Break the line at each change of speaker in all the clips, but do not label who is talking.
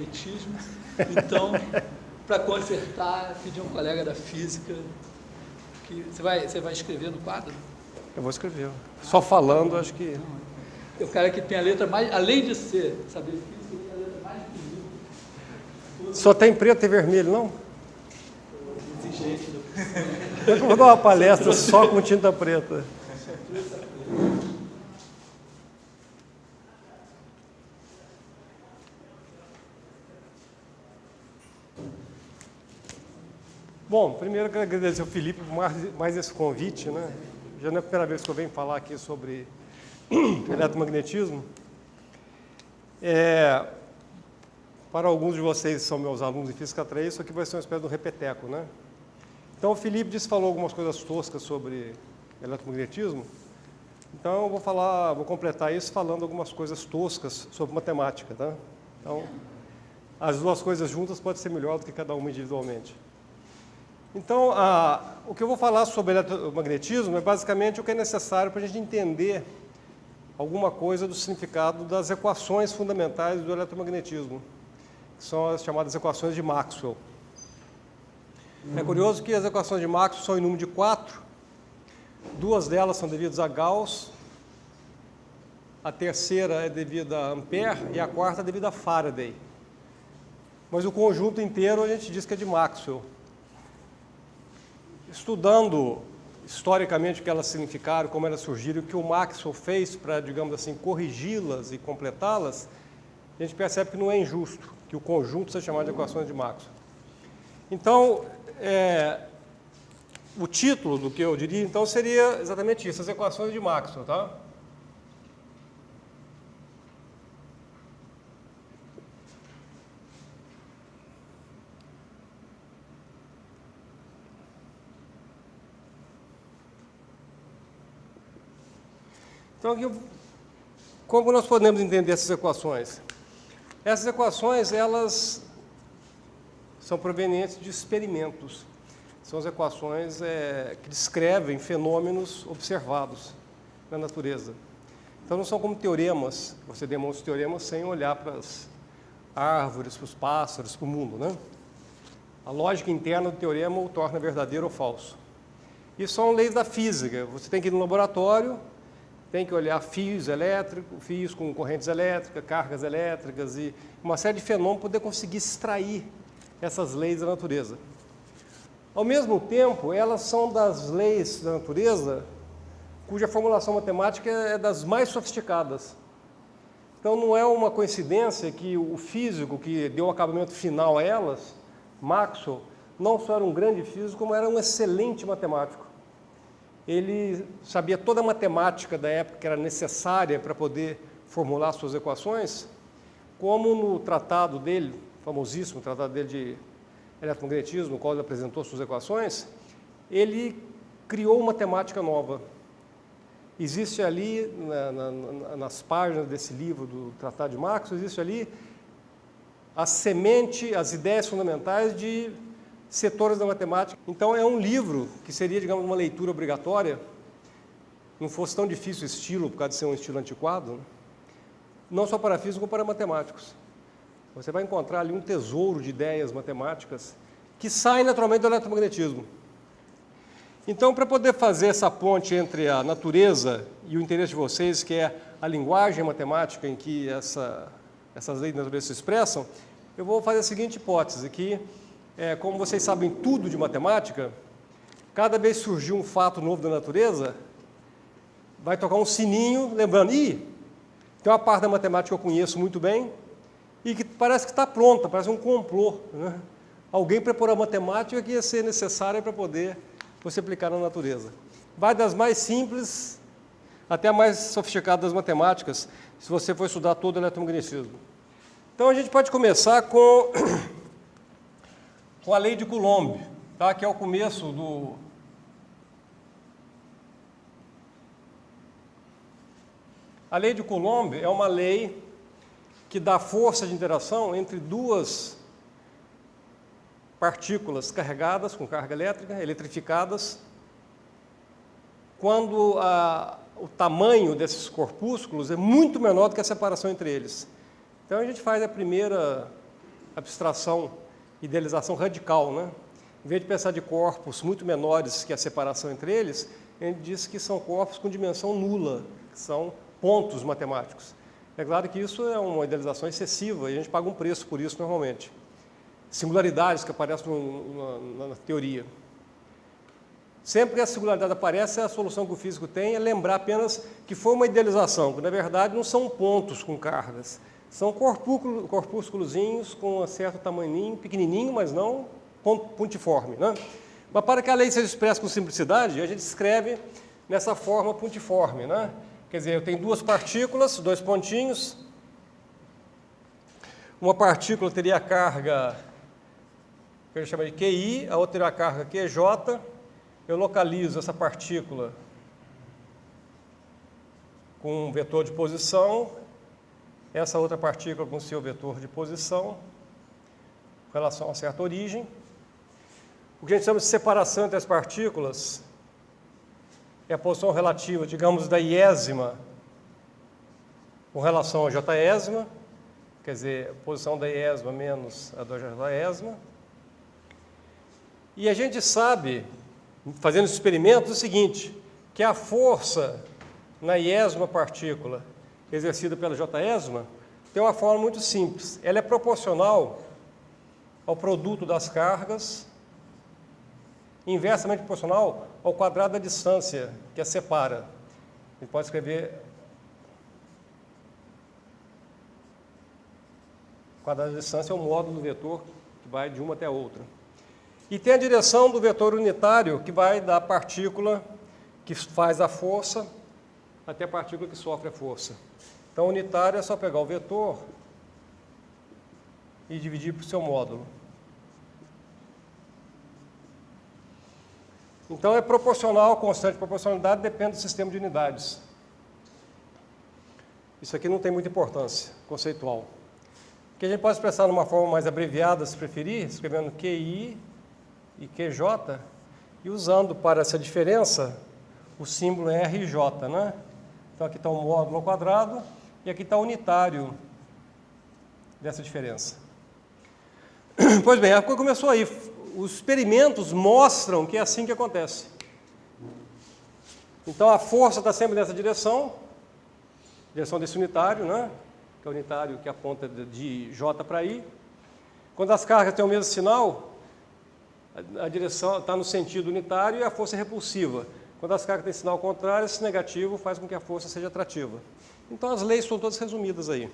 eletromagnetismo. Então, para consertar, pedi a um colega da física que você vai escrever no quadro?
Eu vou escrever. Só falando, acho que...
É o cara que tem a letra mais, além de saber física, tem a letra mais bonita.
Só tem preto e vermelho, não?
Exigente.
Eu vou dar uma palestra só com tinta preta. Bom, primeiro eu quero agradecer ao Felipe por mais esse convite, né? Já não é a primeira vez que eu venho falar aqui sobre eletromagnetismo. Para alguns de vocês que são meus alunos de Física 3, isso aqui vai ser uma espécie de um repeteco, né? Então, o Felipe falou algumas coisas toscas sobre eletromagnetismo. Então, eu vou completar isso falando algumas coisas toscas sobre matemática, tá? Então, as duas coisas juntas pode ser melhor do que cada uma individualmente. Então, o que eu vou falar sobre eletromagnetismo é basicamente o que é necessário para a gente entender alguma coisa do significado das equações fundamentais do eletromagnetismo, que são as chamadas equações de Maxwell. É curioso que as equações de Maxwell são em número de 4, 2 delas são devidas a Gauss, a terceira é devida a Ampère e a quarta é devida a Faraday. Mas o conjunto inteiro a gente diz que é de Maxwell. Estudando historicamente o que elas significaram, como elas surgiram, o que o Maxwell fez para, digamos assim, corrigi-las e completá-las, a gente percebe que não é injusto que o conjunto seja chamado de equações de Maxwell. Então, o título do que eu diria, então, seria exatamente isso, as equações de Maxwell, tá? Então, aqui, como nós podemos entender essas equações? Essas equações, elas são provenientes de experimentos. São as equações que descrevem fenômenos observados na natureza. Então, não são como teoremas, você demonstra teoremas sem olhar para as árvores, para os pássaros, para o mundo, né? A lógica interna do teorema o torna verdadeiro ou falso. Isso são leis da física. Você tem que ir no laboratório, tem que olhar fios elétricos, fios com correntes elétricas, cargas elétricas e uma série de fenômenos para poder conseguir extrair essas leis da natureza. Ao mesmo tempo, elas são das leis da natureza cuja formulação matemática é das mais sofisticadas. Então, não é uma coincidência que o físico que deu o acabamento final a elas, Maxwell, não só era um grande físico, como era um excelente matemático. Ele sabia toda a matemática da época que era necessária para poder formular suas equações, como no tratado dele, famosíssimo tratado dele de eletromagnetismo, no qual ele apresentou suas equações, ele criou uma matemática nova. Existe ali, nas páginas desse livro do Tratado de Maxwell, existe ali a semente, as ideias fundamentais de setores da matemática. Então, é um livro que seria, digamos, uma leitura obrigatória, não fosse tão difícil o estilo, por causa de ser um estilo antiquado, né? Não só para físicos, como para matemáticos. Você vai encontrar ali um tesouro de ideias matemáticas que saem naturalmente do eletromagnetismo. Então, para poder fazer essa ponte entre a natureza e o interesse de vocês, que é a linguagem matemática em que essas leis da natureza se expressam, eu vou fazer a seguinte hipótese, que como vocês sabem tudo de matemática, cada vez que surgir um fato novo da natureza, vai tocar um sininho, lembrando, tem uma parte da matemática que eu conheço muito bem, e que parece que está pronta, parece um complô, né? Alguém preparou a matemática que ia ser necessária para poder você aplicar na natureza. Vai das mais simples até a mais sofisticada das matemáticas, se você for estudar todo o eletromagnetismo. Então, a gente pode começar com a lei de Coulomb, tá? Que é o começo do... A lei de Coulomb é uma lei que dá força de interação entre duas partículas carregadas com carga elétrica, eletrificadas, quando o tamanho desses corpúsculos é muito menor do que a separação entre eles. Então, a gente faz a primeira abstração, idealização radical, né? Em vez de pensar de corpos muito menores que a separação entre eles, a gente diz que são corpos com dimensão nula, que são pontos matemáticos. É claro que isso é uma idealização excessiva e a gente paga um preço por isso normalmente. Singularidades que aparecem na teoria. Sempre que a singularidade aparece, a solução que o físico tem é lembrar apenas que foi uma idealização, que na verdade não são pontos com cargas, são corpúsculozinhos com um certo tamanhinho, pequenininho, mas não pontiforme, né? Mas para que a lei seja expressa com simplicidade, a gente escreve nessa forma pontiforme, né? Quer dizer, eu tenho duas partículas, dois pontinhos. Uma partícula teria a carga que a gente chama de QI, a outra teria a carga QJ. Eu localizo essa partícula com um vetor de posição, essa outra partícula com seu vetor de posição, em relação a certa origem. O que a gente chama de separação entre as partículas é a posição relativa, digamos, da iésima com relação a jésima, quer dizer, a posição da iésima menos a da jésima. E a gente sabe, fazendo experimentos, o seguinte, que a força na iésima partícula exercida pela jésima tem uma forma muito simples. Ela é proporcional ao produto das cargas, inversamente proporcional ao quadrado da distância que a separa. A gente pode escrever o quadrado da distância é o módulo do vetor que vai de uma até a outra. E tem a direção do vetor unitário, que vai da partícula que faz a força até a partícula que sofre a força. Então, unitário é só pegar o vetor e dividir por seu módulo. Então, é proporcional, a constante de proporcionalidade depende do sistema de unidades. Isso aqui não tem muita importância conceitual. Que a gente pode expressar de uma forma mais abreviada, se preferir, escrevendo QI e QJ, e usando para essa diferença o símbolo RJ, né? Então aqui está o módulo ao quadrado e aqui está o unitário dessa diferença. Pois bem, a coisa começou aí. Os experimentos mostram que é assim que acontece. Então a força está sempre nessa direção desse unitário, né? Que é o unitário que aponta de J para I. Quando as cargas têm o mesmo sinal, a direção está no sentido unitário e a força é repulsiva. Quando as cargas têm sinal contrário, esse negativo faz com que a força seja atrativa. Então as leis são todas resumidas aí.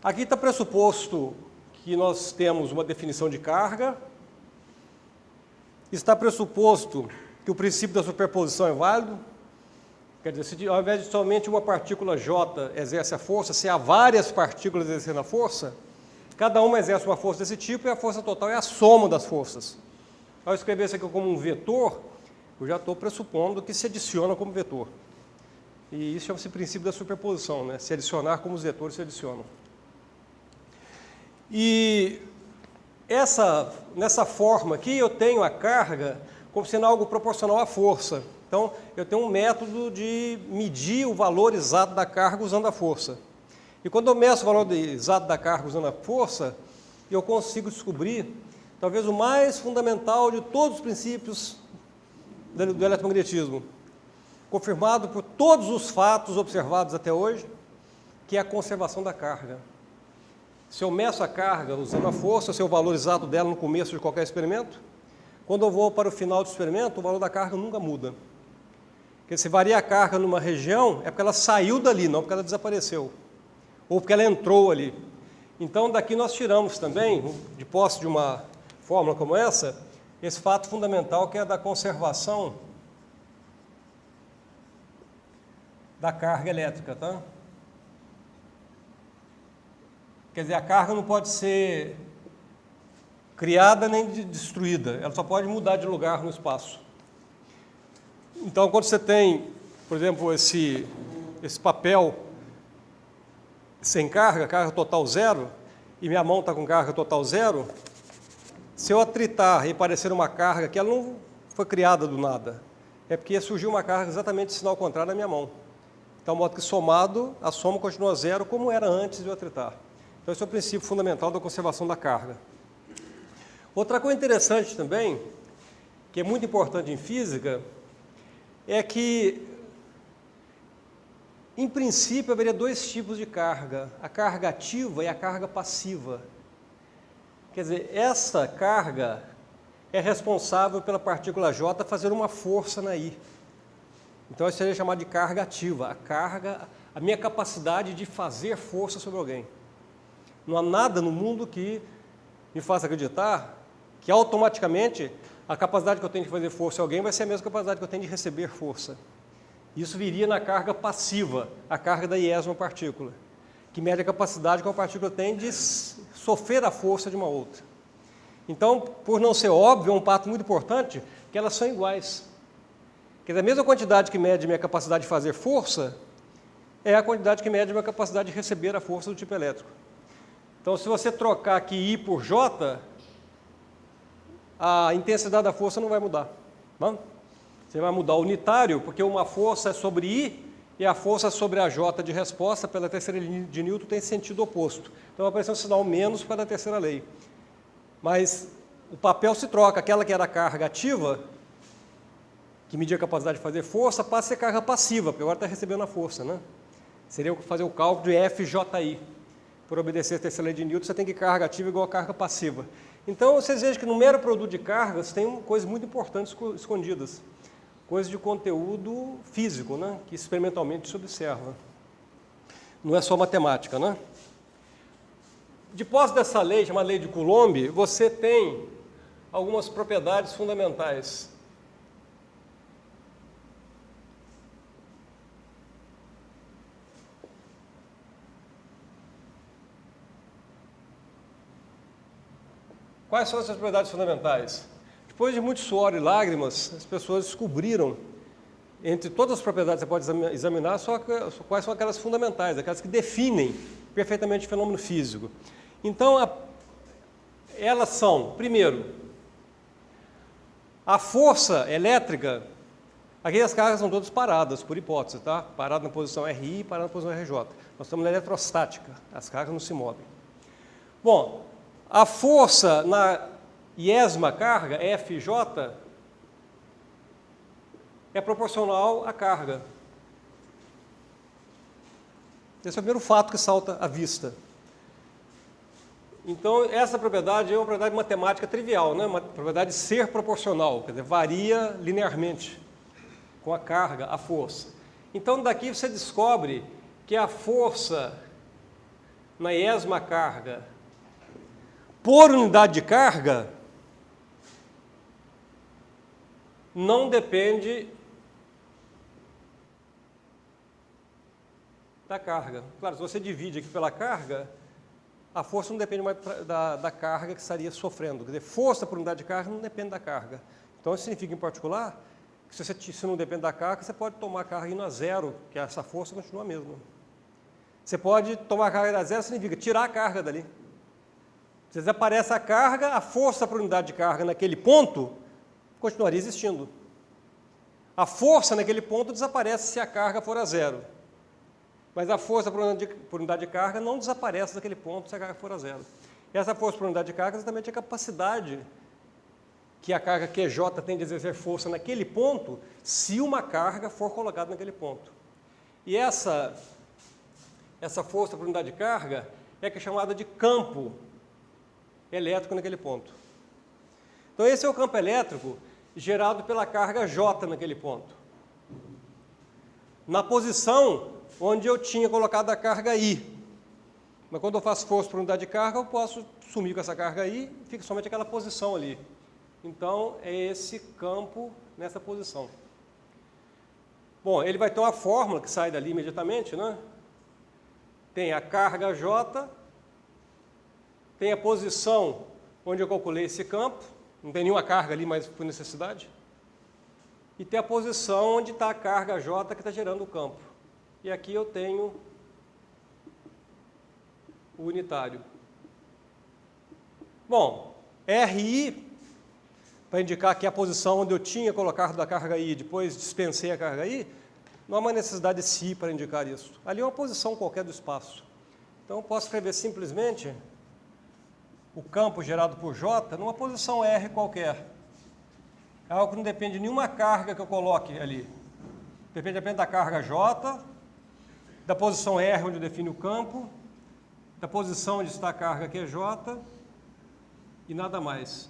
Aqui está pressuposto que nós temos uma definição de carga. Está pressuposto que o princípio da superposição é válido. Quer dizer, se ao invés de somente uma partícula J exerce a força, se há várias partículas exercendo a força, cada uma exerce uma força desse tipo e a força total é a soma das forças. Ao escrever isso aqui como um vetor, eu já estou pressupondo que se adiciona como vetor. E isso chama-se princípio da superposição, né? Se adicionar como os vetores se adicionam. E nessa forma aqui eu tenho a carga como sendo algo proporcional à força. Então, eu tenho um método de medir o valor exato da carga usando a força. E quando eu meço o valor exato da carga usando a força, eu consigo descobrir talvez o mais fundamental de todos os princípios do eletromagnetismo, confirmado por todos os fatos observados até hoje, que é a conservação da carga. Se eu meço a carga usando a força, eu sei o valor exato dela no começo de qualquer experimento, quando eu vou para o final do experimento, o valor da carga nunca muda. Porque se varia a carga numa região, é porque ela saiu dali, não porque ela desapareceu, ou porque ela entrou ali. Então, daqui nós tiramos também, de posse de uma fórmula como essa, esse fato fundamental que é da conservação da carga elétrica, tá? Quer dizer, a carga não pode ser criada nem destruída, ela só pode mudar de lugar no espaço. Então, quando você tem, por exemplo, esse papel sem carga total zero, e minha mão está com carga total zero, se eu atritar e aparecer uma carga que ela não foi criada do nada, é porque surgiu uma carga exatamente de sinal contrário na minha mão. Então, de modo que somado, a soma continua zero como era antes de eu atritar. Então, esse é o princípio fundamental da conservação da carga. Outra coisa interessante também, que é muito importante em física, é que, em princípio, haveria dois tipos de carga, a carga ativa e a carga passiva. Quer dizer, essa carga é responsável pela partícula J fazer uma força na I. Então, isso seria chamado de carga ativa, a minha capacidade de fazer força sobre alguém. Não há nada no mundo que me faça acreditar que automaticamente a capacidade que eu tenho de fazer força em alguém vai ser a mesma capacidade que eu tenho de receber força. Isso viria na carga passiva, a carga da iésima partícula, que mede a capacidade que uma partícula tem de sofrer a força de uma outra. Então, por não ser óbvio, é um fato muito importante que elas são iguais. Quer dizer, a mesma quantidade que mede minha capacidade de fazer força é a quantidade que mede minha capacidade de receber a força do tipo elétrico. Então, se você trocar aqui I por J, a intensidade da força não vai mudar. Não? Você vai mudar o unitário, porque uma força é sobre I e a força sobre a J de resposta pela terceira lei de Newton tem sentido oposto. Então, vai aparecer um sinal menos para a terceira lei. Mas o papel se troca. Aquela que era a carga ativa, que media a capacidade de fazer força, passa a ser carga passiva, porque agora está recebendo a força. Né? Seria fazer o cálculo de FJI. Por obedecer a terceira lei de Newton, você tem que carga ativa igual a carga passiva. Então, vocês vejam que no mero produto de cargas tem coisas muito importantes escondidas. Coisas de conteúdo físico, né? Que experimentalmente se observa. Não é só matemática, né? Depois dessa lei, chamada lei de Coulomb, você tem algumas propriedades fundamentais. Quais são essas propriedades fundamentais? Depois de muito suor e lágrimas, as pessoas descobriram, entre todas as propriedades que você pode examinar, só quais são aquelas fundamentais, aquelas que definem perfeitamente o fenômeno físico. Então, elas são, primeiro, a força elétrica, aqui as cargas são todas paradas, por hipótese, tá? Parada na posição RI, parada na posição RJ. Nós estamos na eletrostática, as cargas não se movem. Bom, a força na iésima carga, FJ, é proporcional à carga. Esse é o primeiro fato que salta à vista. Então, essa propriedade é uma propriedade matemática trivial, né? Uma propriedade de ser proporcional, quer dizer, varia linearmente com a carga, a força. Então, daqui você descobre que a força na iésima carga por unidade de carga não depende da carga. Claro, se você divide aqui pela carga, a força não depende mais da carga que estaria sofrendo. Quer dizer, força por unidade de carga não depende da carga. Então, isso significa, em particular, que se não depende da carga, você pode tomar a carga indo a zero, que essa força continua a mesma. Você pode tomar a carga indo a zero, significa tirar a carga dali. Se desaparece a carga, a força por unidade de carga naquele ponto continuaria existindo. A força naquele ponto desaparece se a carga for a zero. Mas a força por unidade de carga não desaparece daquele ponto se a carga for a zero. E essa força por unidade de carga é exatamente a capacidade que a carga QJ tem de exercer força naquele ponto, se uma carga for colocada naquele ponto. E essa força por unidade de carga é que é chamada de campo elétrico naquele ponto. Então, esse é o campo elétrico gerado pela carga J naquele ponto. Na posição onde eu tinha colocado a carga I. Mas quando eu faço força por unidade de carga, eu posso sumir com essa carga I e fica somente aquela posição ali. Então, é esse campo nessa posição. Bom, ele vai ter uma fórmula que sai dali imediatamente, né? Tem a carga J, tem a posição onde eu calculei esse campo, não tem nenhuma carga ali, mas por necessidade. E tem a posição onde está a carga J que está gerando o campo. E aqui eu tenho o unitário. Bom, RI, para indicar que a posição onde eu tinha colocado a carga I, depois dispensei a carga I, não há uma necessidade de si para indicar isso. Ali é uma posição qualquer do espaço. Então, eu posso escrever simplesmente o campo gerado por J numa posição R qualquer. É algo que não depende de nenhuma carga que eu coloque ali. Depende apenas da carga J, da posição R, onde eu defino o campo, da posição onde está a carga que é J, e nada mais.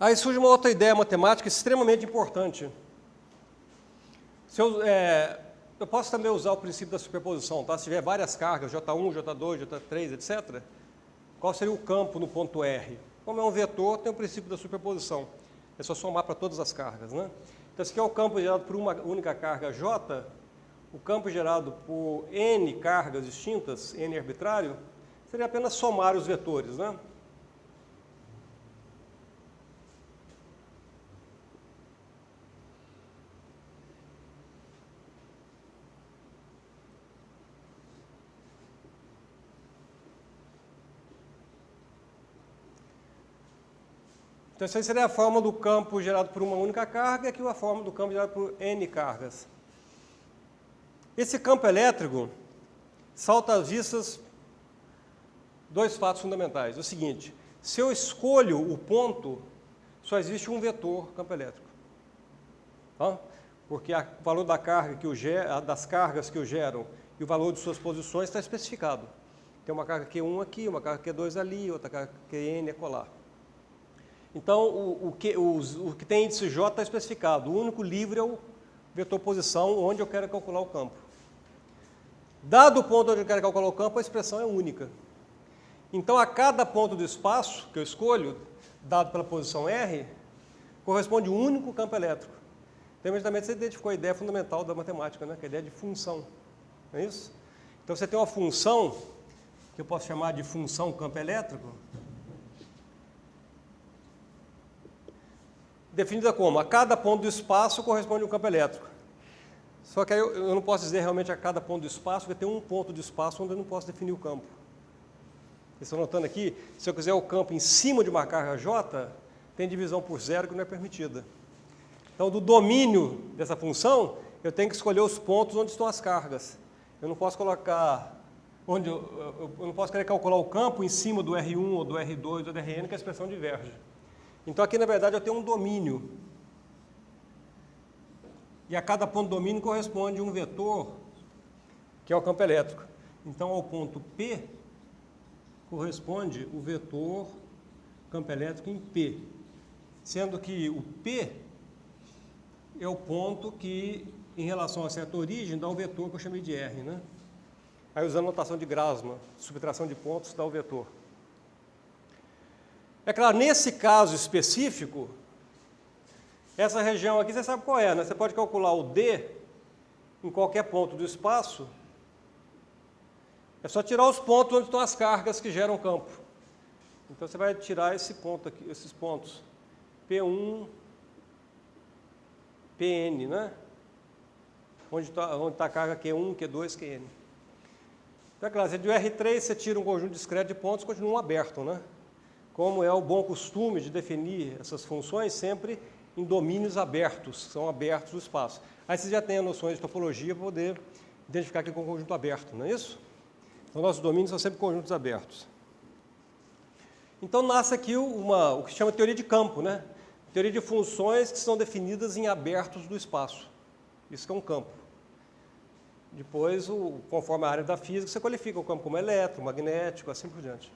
Aí surge uma outra ideia matemática extremamente importante. Eu posso também usar o princípio da superposição, tá? Se tiver várias cargas, J1, J2, J3, etc., qual seria o campo no ponto R? Como é um vetor, tem o princípio da superposição. É só somar para todas as cargas, né? Então, se aqui é o campo gerado por uma única carga J, o campo gerado por N cargas distintas, N arbitrário, seria apenas somar os vetores, né? Então, essa seria a forma do campo gerado por uma única carga, e aqui a forma do campo gerado por N cargas. Esse campo elétrico salta às vistas dois fatos fundamentais. É o seguinte, se eu escolho o ponto, só existe um vetor campo elétrico. Tá? Porque o valor da carga das cargas que o geram e o valor de suas posições está especificado. Tem uma carga Q1 aqui, uma carga Q2 ali, outra carga Qn acolá. Então, o que tem índice J está especificado. O único livre é o vetor posição, onde eu quero calcular o campo. Dado o ponto onde eu quero calcular o campo, a expressão é única. Então, a cada ponto do espaço que eu escolho, dado pela posição R, corresponde um único campo elétrico. Então, imediatamente você identificou a ideia fundamental da matemática, né? Que é a ideia de função. Não é isso? Então, você tem uma função, que eu posso chamar de função campo elétrico, definida como, a cada ponto do espaço corresponde um campo elétrico. Só que aí eu não posso dizer realmente a cada ponto do espaço, porque tem um ponto de espaço onde eu não posso definir o campo. Vocês estão notando aqui, se eu quiser o campo em cima de uma carga J, tem divisão por zero que não é permitida. Então, do domínio dessa função, eu tenho que escolher os pontos onde estão as cargas. Eu não posso colocar, eu não posso querer calcular o campo em cima do R1, ou do R2, ou do Rn, que a expressão diverge. Então, aqui, na verdade, eu tenho um domínio. E a cada ponto do domínio corresponde um vetor, que é o campo elétrico. Então, ao ponto P, corresponde o vetor campo elétrico em P. Sendo que o P é o ponto que, em relação a certa origem, dá o vetor que eu chamei de R, né? Aí, usando a notação de Grassmann, subtração de pontos, dá o vetor. É claro, nesse caso específico, essa região aqui, você sabe qual é, né? Você pode calcular o D em qualquer ponto do espaço. É só tirar os pontos onde estão as cargas que geram o campo. Então, você vai tirar esse ponto aqui, esses pontos. P1, Pn, né? Onde está a carga Q1, Q2, Qn. Então, é claro, se de R3 você tira um conjunto discreto de pontos, continuam abertos, né? Como é o bom costume de definir essas funções sempre em domínios abertos, que são abertos do espaço. Aí você já tem as noções de topologia para poder identificar aqui com um conjunto aberto, não é isso? Então, nossos domínios são sempre conjuntos abertos. Então, nasce aqui o que se chama teoria de campo, né? Teoria de funções que são definidas em abertos do espaço. Isso que é um campo. Depois, conforme a área da física, você qualifica o campo como elétrico, magnético, assim por diante.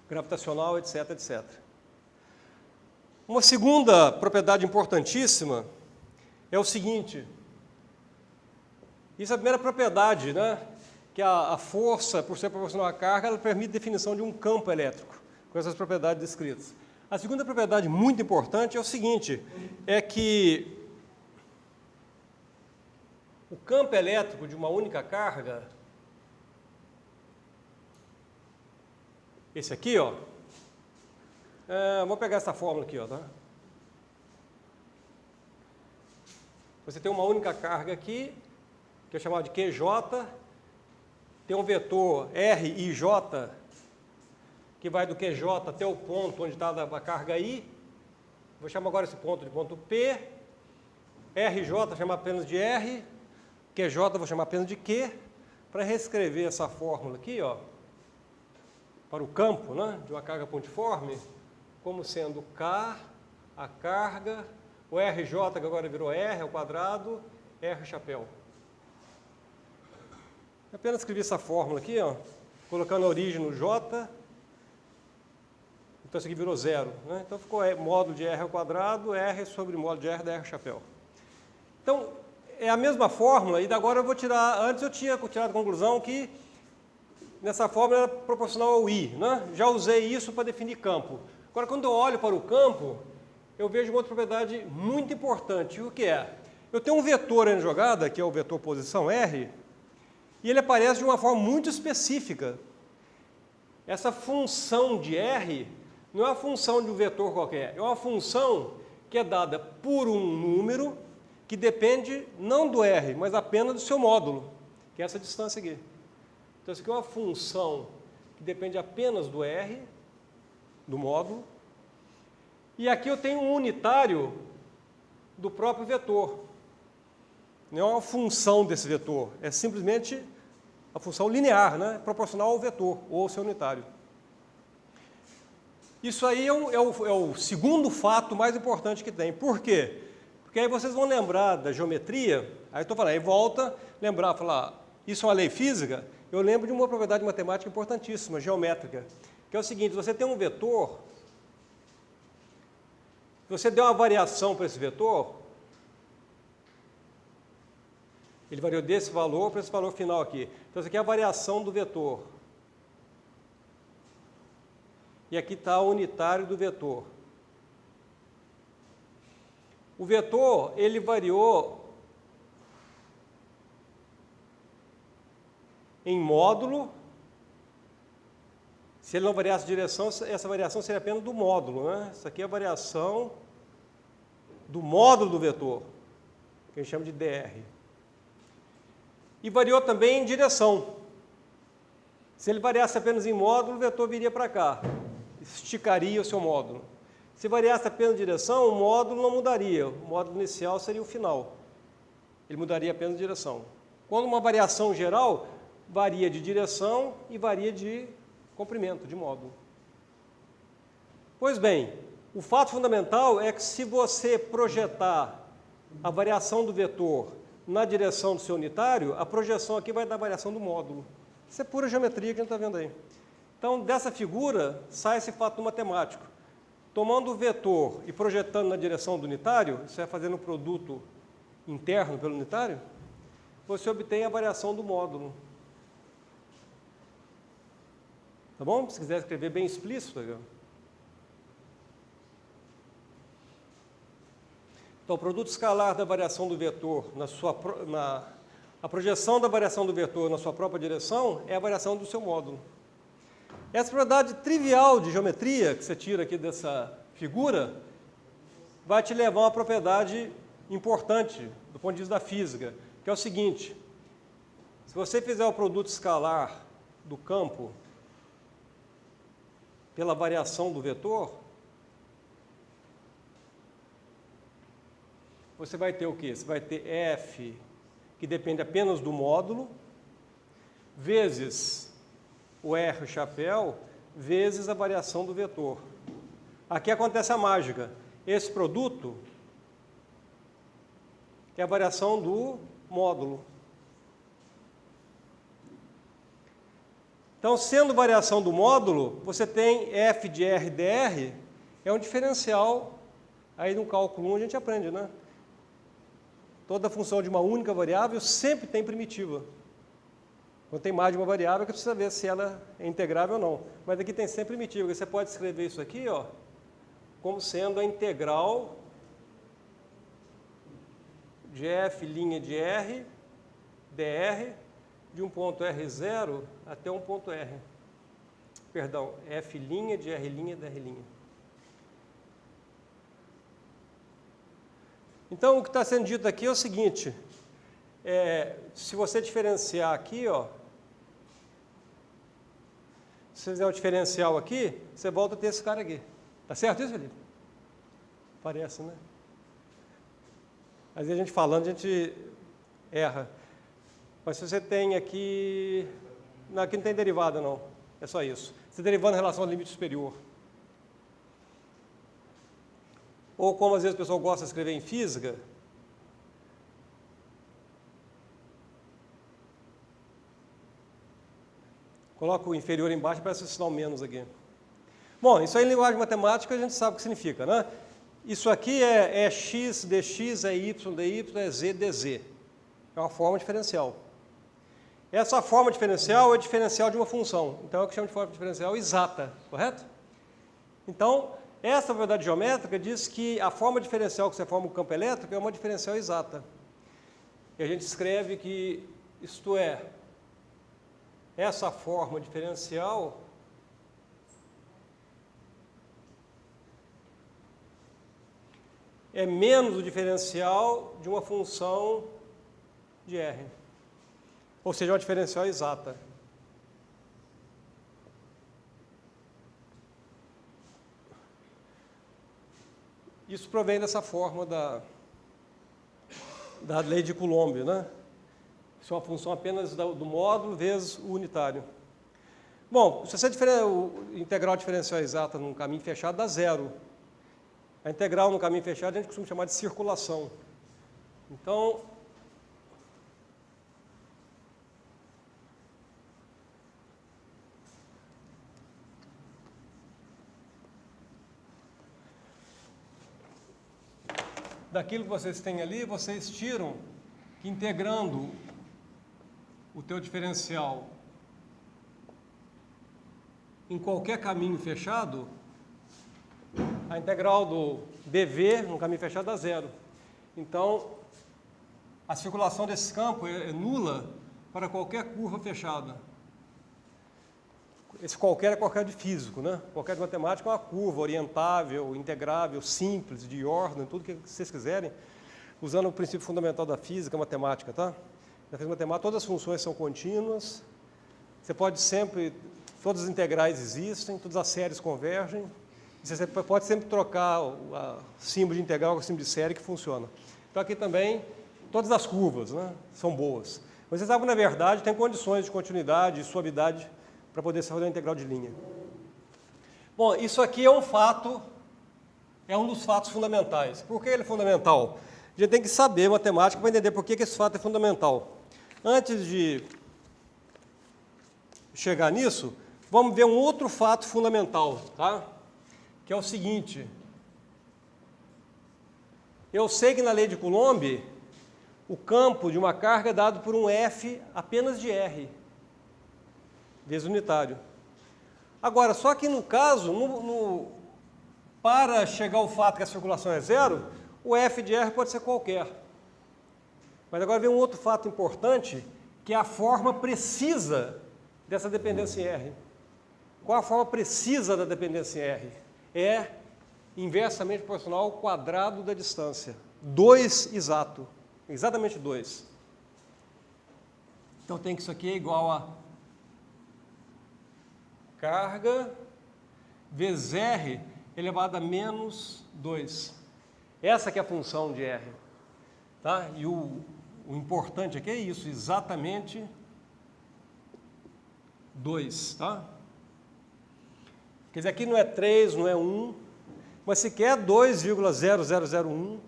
Gravitacional, etc, etc. Uma segunda propriedade importantíssima é o seguinte. Isso é a primeira propriedade, né? Que a força, por ser proporcional à carga, ela permite definição de um campo elétrico, com essas propriedades descritas. A segunda propriedade muito importante é o seguinte, é que o campo elétrico de uma única carga, esse aqui, ó, vamos pegar essa fórmula aqui, ó, tá? Você tem uma única carga aqui, que é chamada de QJ, tem um vetor RIJ, que vai do QJ até o ponto onde está a carga I, Vou chamar agora esse ponto de ponto P, RJ vou chamar apenas de R, QJ vou chamar apenas de Q, para reescrever essa fórmula aqui, ó, para o campo, né, de uma carga pontiforme, como sendo K, a carga, o RJ, que agora virou R ao quadrado, R chapéu. Eu apenas escrevi essa fórmula aqui, ó, colocando a origem no J, então isso aqui virou zero, né? Então ficou módulo de R ao quadrado, R sobre módulo de R da R chapéu. Então, é a mesma fórmula, e agora eu vou tirar, antes eu tinha tirado a conclusão que nessa fórmula era proporcional ao I, né? Já usei isso para definir campo. Agora, quando eu olho para o campo, eu vejo uma outra propriedade muito importante. O que é? Eu tenho um vetor em jogada, que é o vetor posição R, e ele aparece de uma forma muito específica. Essa função de R não é uma função de um vetor qualquer, é uma função que é dada por um número que depende não do R, mas apenas do seu módulo, que é essa distância aqui. Então, isso aqui é uma função que depende apenas do R, do módulo, e aqui eu tenho um unitário do próprio vetor. Não é uma função desse vetor, é simplesmente a função linear, né? Proporcional ao vetor, ou ao seu unitário. Isso aí é o segundo fato mais importante que tem. Por quê? Porque aí vocês vão lembrar da geometria, aí eu estou falando, aí volta, lembrar, falar, isso é uma lei física, eu lembro de uma propriedade matemática importantíssima, geométrica, que é o seguinte, você tem um vetor, você deu uma variação para esse vetor, ele variou desse valor para esse valor final aqui. Então, isso aqui é a variação do vetor. E aqui está o unitário do vetor. O vetor, ele variou em módulo. Se ele não variasse de direção, essa variação seria apenas do módulo, né? Isso aqui é a variação do módulo do vetor, que a gente chama de dr. E variou também em direção. Se ele variasse apenas em módulo, o vetor viria para cá, esticaria o seu módulo. Se variasse apenas em direção, o módulo não mudaria, o módulo inicial seria o final. Ele mudaria apenas de direção. Quando uma variação geral, varia de direção e varia de comprimento, de módulo. Pois bem, o fato fundamental é que se você projetar a variação do vetor na direção do seu unitário, a projeção aqui vai dar a variação do módulo. Isso é pura geometria que a gente está vendo aí. Então, dessa figura, sai esse fato matemático. Tomando o vetor e projetando na direção do unitário, isso é fazendo o produto interno pelo unitário, você obtém a variação do módulo. Tá bom? Se quiser escrever bem explícito. Então, o produto escalar da variação do vetor, a projeção da variação do vetor na sua própria direção é a variação do seu módulo. Essa propriedade trivial de geometria que você tira aqui dessa figura vai te levar a uma propriedade importante do ponto de vista da física, que é o seguinte: se você fizer o produto escalar do campo pela variação do vetor, você vai ter o quê? Você vai ter F, que depende apenas do módulo, vezes o R chapéu, vezes a variação do vetor. Aqui acontece a mágica. Esse produto é a variação do módulo. Então, sendo variação do módulo, você tem F de R dr, é um diferencial, aí no cálculo 1 a gente aprende, né? Toda função de uma única variável sempre tem primitiva. Quando tem mais de uma variável, que precisa ver se ela é integrável ou não. Mas aqui tem sempre primitiva. Você pode escrever isso aqui, ó, como sendo a integral de f' de r, dr, de um ponto R0 até um ponto R. Perdão, f' de r', dr'. Então, o que está sendo dito aqui é o seguinte, se você diferenciar aqui, ó, se você fizer um diferencial aqui, você volta a ter esse cara aqui. Tá certo isso, Felipe? Parece, né? Às vezes a gente falando, a gente erra. Mas se você tem aqui... Não, aqui não tem derivada, não. É só isso. Você derivando em relação ao limite superior. Ou como às vezes o pessoal gosta de escrever em física, coloca o inferior embaixo e parece um sinal menos aqui. Bom, isso aí em linguagem matemática a gente sabe o que significa, né? Isso aqui é x dx, é y dy, é z dz. É uma forma diferencial. Essa forma diferencial é diferencial de uma função. Então é o que chama de forma diferencial exata, correto? Então, essa propriedade geométrica diz que a forma diferencial que você forma o campo elétrico é uma diferencial exata. E a gente escreve que, isto é, essa forma diferencial é menos o diferencial de uma função de R. Ou seja, uma diferencial exata. Isso provém dessa forma da lei de Coulomb, né? Isso é uma função apenas do módulo vezes o unitário. Bom, se você o integral diferencial exata num caminho fechado dá zero. A integral no caminho fechado a gente costuma chamar de circulação. Então, daquilo que vocês têm ali, vocês tiram que integrando o teu diferencial em qualquer caminho fechado, a integral do dv no caminho fechado dá zero. Então, a circulação desse campo é nula para qualquer curva fechada. Esse qualquer é qualquer de físico, né? Qualquer de matemática é uma curva orientável, integrável, simples, de ordem, tudo que vocês quiserem, usando o princípio fundamental da física, matemática, tá? Na física matemática, todas as funções são contínuas, você pode sempre, todas as integrais existem, todas as séries convergem, você pode sempre trocar o símbolo de integral com o símbolo de série que funciona. Então aqui também, todas as curvas, né, são boas. Mas você sabe que, na verdade, tem condições de continuidade e suavidade para poder se fazer uma integral de linha. Bom, isso aqui é um fato, é um dos fatos fundamentais. Por que ele é fundamental? A gente tem que saber matemática para entender por que esse fato é fundamental. Antes de chegar nisso, vamos ver um outro fato fundamental, tá? Que é o seguinte. Eu sei que na lei de Coulomb, o campo de uma carga é dado por um F apenas de R, vezes unitário. Agora, só que no caso, para chegar ao fato que a circulação é zero, o F de R pode ser qualquer. Mas agora vem um outro fato importante, que é a forma precisa dessa dependência em R. Qual a forma precisa da dependência em R? É inversamente proporcional ao quadrado da distância. 2 exato. Exatamente 2. Então tem que isso aqui é igual a carga vezes R elevado a menos 2. Essa que é a função de R. Tá? E o importante aqui é isso, exatamente 2. Tá? Quer dizer, aqui não é 3, não é 1, mas se quer 2,0001,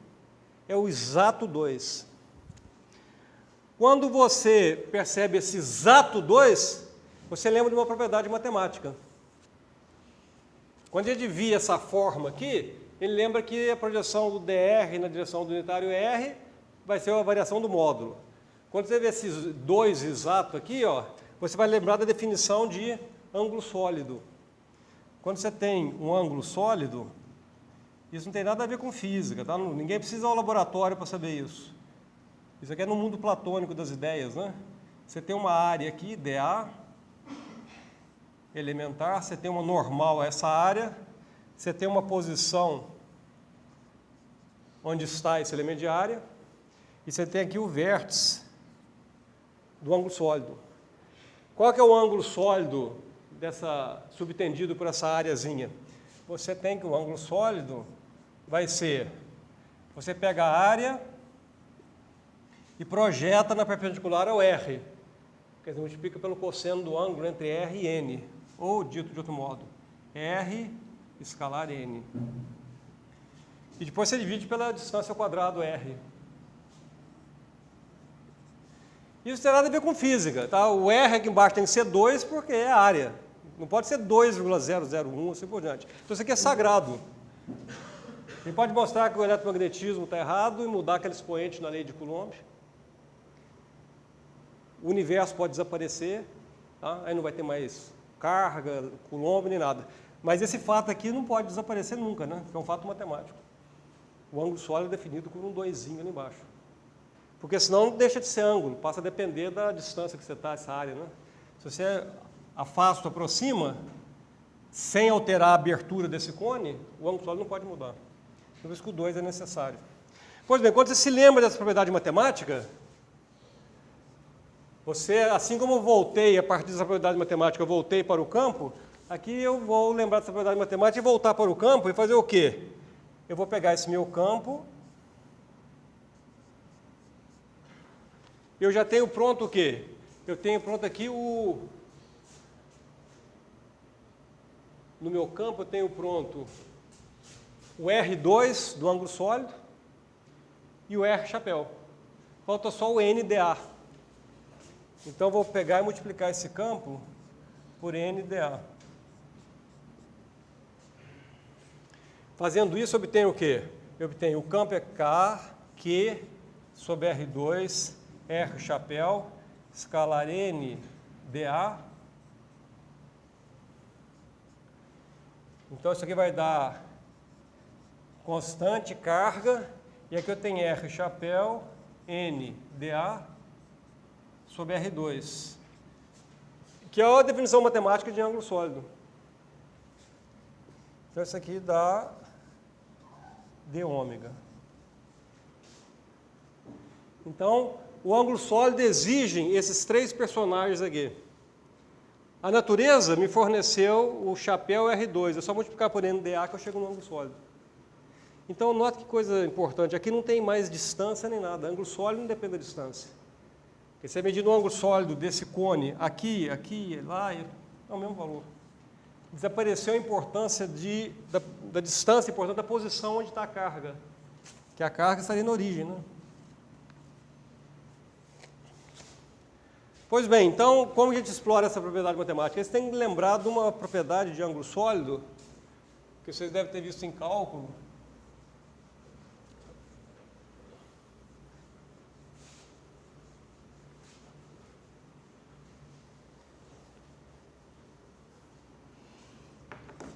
é o exato 2. Quando você percebe esse exato 2, você lembra de uma propriedade matemática. Quando ele via essa forma aqui, ele lembra que a projeção do dr na direção do unitário R vai ser a variação do módulo. Quando você vê esses 2 exato aqui, ó, você vai lembrar da definição de ângulo sólido. Quando você tem um ângulo sólido, isso não tem nada a ver com física, tá? Ninguém precisa ir ao laboratório para saber isso. Isso aqui é no mundo platônico das ideias, né? Você tem uma área aqui, dA, elementar, você tem uma normal a essa área, você tem uma posição onde está esse elemento de área, e você tem aqui o vértice do ângulo sólido. Qual que é o ângulo sólido subtendido por essa areazinha? Você tem que o ângulo sólido vai ser, você pega a área e projeta na perpendicular ao R. Quer dizer, multiplica pelo cosseno do ângulo entre R e N. Ou, dito de outro modo, R escalar N. E depois você divide pela distância ao quadrado R. Isso tem nada a ver com física, tá? O R aqui embaixo tem que ser 2 porque é a área. Não pode ser 2,001, assim por diante. Então isso aqui é sagrado. Ele pode mostrar que o eletromagnetismo está errado e mudar aquele expoente na lei de Coulomb. O universo pode desaparecer, tá? Aí não vai ter mais carga, Coulomb, nem nada. Mas esse fato aqui não pode desaparecer nunca, né? Porque é um fato matemático. O ângulo sólido é definido por um 2zinho ali embaixo. Porque senão deixa de ser ângulo, passa a depender da distância que você está, essa área, né? Se você afasta ou aproxima, sem alterar a abertura desse cone, o ângulo sólido não pode mudar. Por isso que o 2 é necessário. Pois bem, quando você se lembra dessa propriedade matemática, você, assim como eu voltei, a partir dessa propriedade matemática, eu voltei para o campo, aqui eu vou lembrar dessa propriedade matemática e voltar para o campo e fazer o quê? Eu vou pegar esse meu campo, eu já tenho pronto o quê? Eu tenho pronto aqui no meu campo eu tenho pronto o R2 do ângulo sólido e o R chapéu. Falta só o NDA. Então eu vou pegar e multiplicar esse campo por NDA. Fazendo isso, eu obtenho o quê? Eu obtenho o campo é K, Q sobre R2, R chapéu, escalar N, dA. Então isso aqui vai dar constante carga, e aqui eu tenho R chapéu, N, dA, sobre R2, que é a definição matemática de ângulo sólido. Então isso aqui dá d ômega. Então, o ângulo sólido exige esses 3 personagens aqui. A natureza me forneceu o chapéu R2, é só multiplicar por NDA que eu chego no ângulo sólido. Então, note que coisa importante, aqui não tem mais distância nem nada, ângulo sólido não depende da distância. Porque você medir o ângulo sólido desse cone aqui, aqui, lá, é o mesmo valor. Desapareceu a importância da distância, portanto, da posição onde está a carga. Que a carga estaria na origem, né? Pois bem, então, como a gente explora essa propriedade matemática? Vocês têm que lembrar de uma propriedade de ângulo sólido, que vocês devem ter visto em cálculo.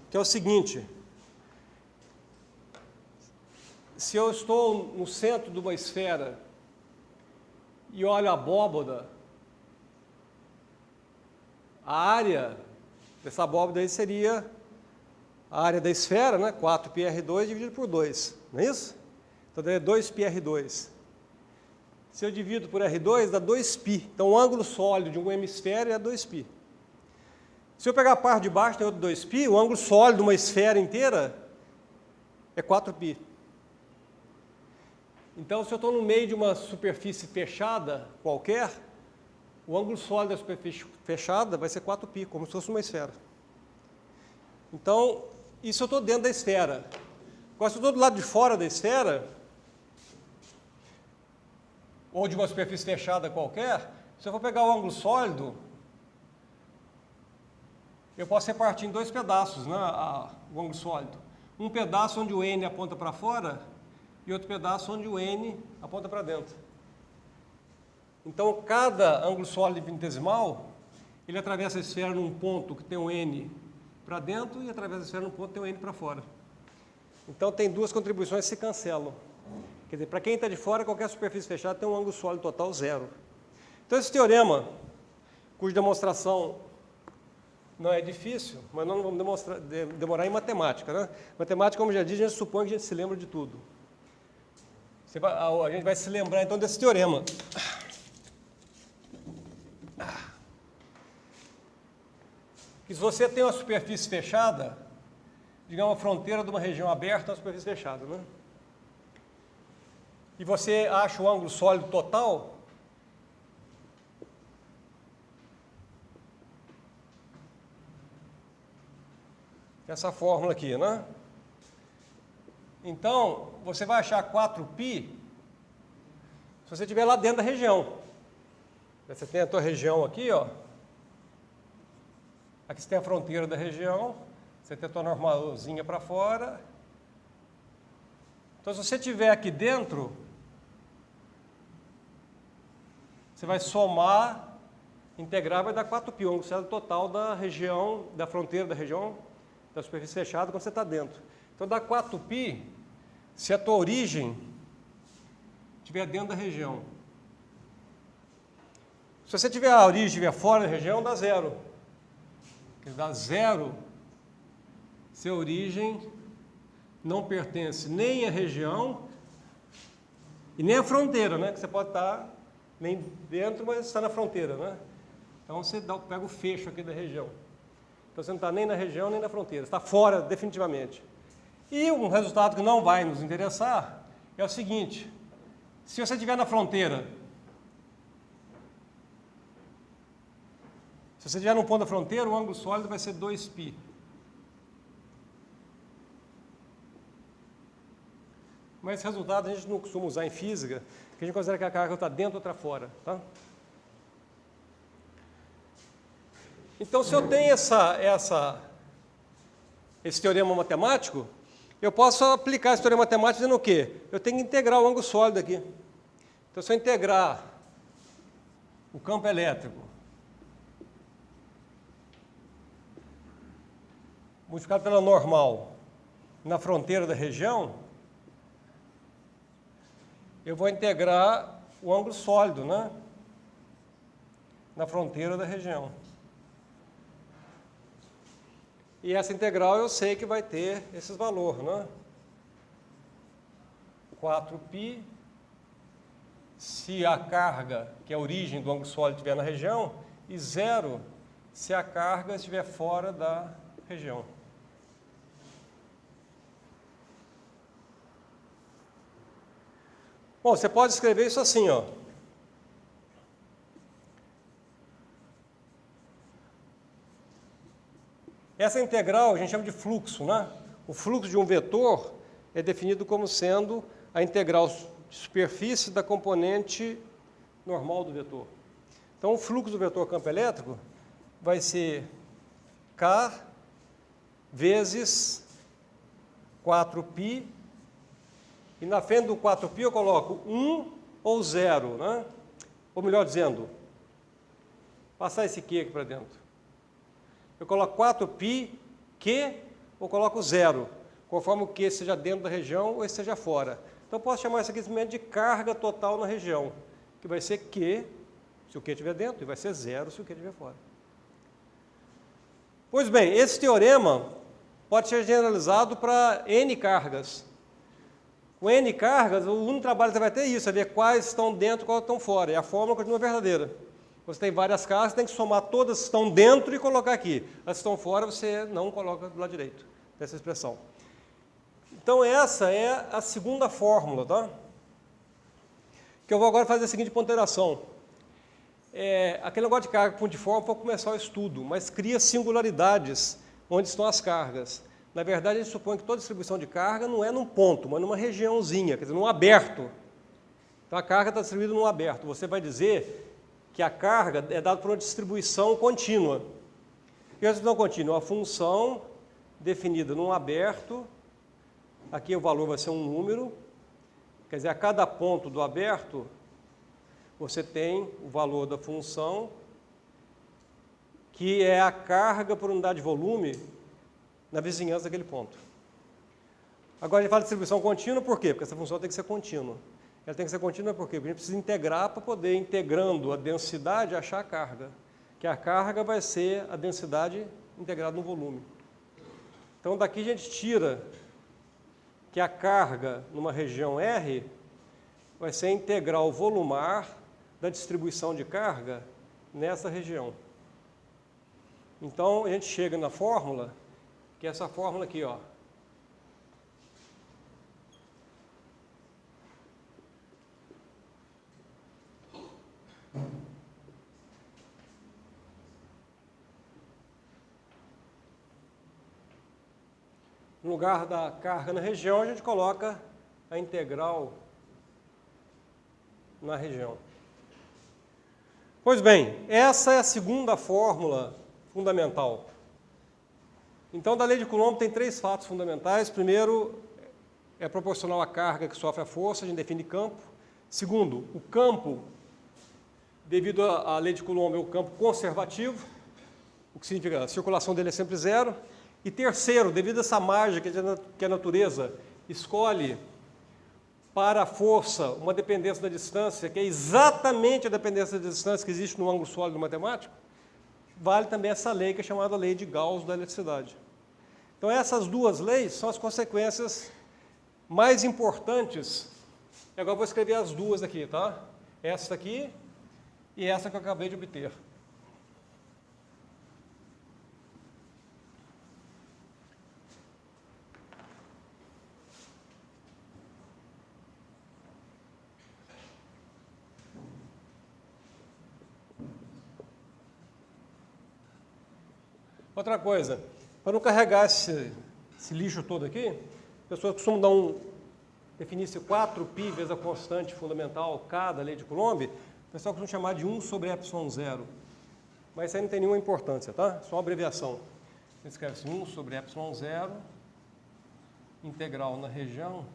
Que é o seguinte: se eu estou no centro de uma esfera e olho a abóbada, a área dessa abóbada aí seria a área da esfera, né? 4πr2 dividido por 2, não é isso? Então, é 2πr2. Se eu divido por R2, dá 2π. Então, o ângulo sólido de um hemisfério é 2π. Se eu pegar a parte de baixo, tem outro 2π, o ângulo sólido de uma esfera inteira é 4π. Então, se eu estou no meio de uma superfície fechada qualquer, o ângulo sólido da superfície fechada vai ser 4π, como se fosse uma esfera. Então, isso eu estou dentro da esfera. Agora, se eu estou do lado de fora da esfera, ou de uma superfície fechada qualquer, se eu for pegar o ângulo sólido, eu posso repartir em 2 pedaços, né, o ângulo sólido. Um pedaço onde o N aponta para fora e outro pedaço onde o N aponta para dentro. Então, cada ângulo sólido infinitesimal, ele atravessa a esfera num ponto que tem um N para dentro e atravessa a esfera num ponto que tem um N para fora. Então, tem 2 contribuições que se cancelam. Quer dizer, para quem está de fora, qualquer superfície fechada tem um ângulo sólido total 0. Então, esse teorema, cuja demonstração não é difícil, mas nós não vamos demorar em matemática, né? Matemática, como já disse, a gente supõe que a gente se lembra de tudo. A gente vai se lembrar, então, desse teorema. Que se você tem uma superfície fechada, digamos, a fronteira de uma região aberta a uma superfície fechada, né? E você acha o ângulo sólido total, essa fórmula aqui, né? Então, você vai achar 4π se você estiver lá dentro da região. Você tem a tua região aqui, ó. Aqui você tem a fronteira da região, você tem a tua normalzinha para fora. Então, se você estiver aqui dentro, você vai somar, integrar, vai dar 4π, o ângulo sólido total da região, da fronteira da região, da superfície fechada, quando você está dentro. Então, dá 4π se a tua origem estiver dentro da região. Se você tiver a origem estiver fora da região, dá 0. Dá 0 se a origem não pertence nem à região e nem à fronteira, né? Que você pode estar nem dentro, mas está na fronteira, né? Então você pega o fecho aqui da região. Então você não está nem na região nem na fronteira, está fora definitivamente. E um resultado que não vai nos interessar é o seguinte: se você estiver na fronteira, se você estiver no ponto da fronteira, o ângulo sólido vai ser 2π. Mas esse resultado a gente não costuma usar em física, porque a gente considera que a carga está dentro ou está fora, tá? Então, se eu tenho esse teorema matemático, eu posso aplicar esse teorema matemático dizendo o quê? Eu tenho que integrar o ângulo sólido aqui. Então, se eu integrar o campo elétrico multiplicado pela normal na fronteira da região, eu vou integrar o ângulo sólido, né? Na fronteira da região. E essa integral eu sei que vai ter esses valores, né? 4π, se a carga, que é a origem do ângulo sólido, estiver na região, e 0 se a carga estiver fora da região. Bom, você pode escrever isso assim, ó. Essa integral a gente chama de fluxo, né? O fluxo de um vetor é definido como sendo a integral de superfície da componente normal do vetor. Então, o fluxo do vetor campo elétrico vai ser K vezes 4π, e na frente do 4π eu coloco 1 ou 0, né? Ou melhor dizendo, passar esse Q aqui para dentro. Eu coloco 4π, Q, ou coloco 0, conforme o Q seja dentro da região ou esteja fora. Então, eu posso chamar isso aqui simplesmente de carga total na região, que vai ser Q, se o Q estiver dentro, e vai ser 0 se o Q estiver fora. Pois bem, esse teorema pode ser generalizado para N cargas. Com N cargas, o único trabalho que você vai ter é isso, é ver quais estão dentro e quais estão fora, e a fórmula continua verdadeira. Você tem várias cargas, tem que somar todas que estão dentro e colocar aqui. As que estão fora, você não coloca do lado direito dessa expressão. Então, essa é a segunda fórmula, tá? Que eu vou agora fazer a seguinte ponderação. Aquele negócio de carga pontiforme para começar o estudo, mas cria singularidades onde estão as cargas. Na verdade, a gente supõe que toda distribuição de carga não é num ponto, mas numa regiãozinha, quer dizer, num aberto. Então, a carga está distribuída num aberto. Você vai dizer que a carga é dada por uma distribuição contínua. E a distribuição contínua é uma função definida num aberto, aqui o valor vai ser um número, quer dizer, a cada ponto do aberto, você tem o valor da função, que é a carga por unidade de volume na vizinhança daquele ponto. Agora, a gente fala de distribuição contínua, por quê? Porque essa função tem que ser contínua. Ela tem que ser contínua por quê? Porque a gente precisa integrar para poder, integrando a densidade, achar a carga. Que a carga vai ser a densidade integrada no volume. Então, daqui a gente tira que a carga numa região R vai ser a integral volumar da distribuição de carga nessa região. Então, a gente chega na fórmula, que é essa fórmula aqui, ó. no lugar da carga na região, a gente coloca a integral na região. Pois bem, essa é a segunda fórmula fundamental. Então, da lei de Coulomb tem 3 fatos fundamentais. Primeiro, é proporcional à carga que sofre a força, a gente define campo. Segundo, o campo, devido à lei de Coulomb, é o campo conservativo, o que significa que a circulação dele é sempre zero. E terceiro, devido a essa margem que a natureza escolhe para a força uma dependência da distância, que é exatamente a dependência da distância que existe no ângulo sólido matemático, vale também essa lei que é chamada lei de Gauss da eletricidade. Então, essas 2 leis são as consequências mais importantes. E agora eu vou escrever as 2 aqui, tá? Essa aqui e essa que eu acabei de obter. Outra coisa, para não carregar esse lixo todo aqui, as pessoas costumam definir-se 4π vezes a constante fundamental K da lei de Coulomb, o pessoal costuma chamar de 1 sobre ε0. Mas isso aí não tem nenhuma importância, tá? Só uma abreviação. Você escreve-se 1 sobre ε0, integral na região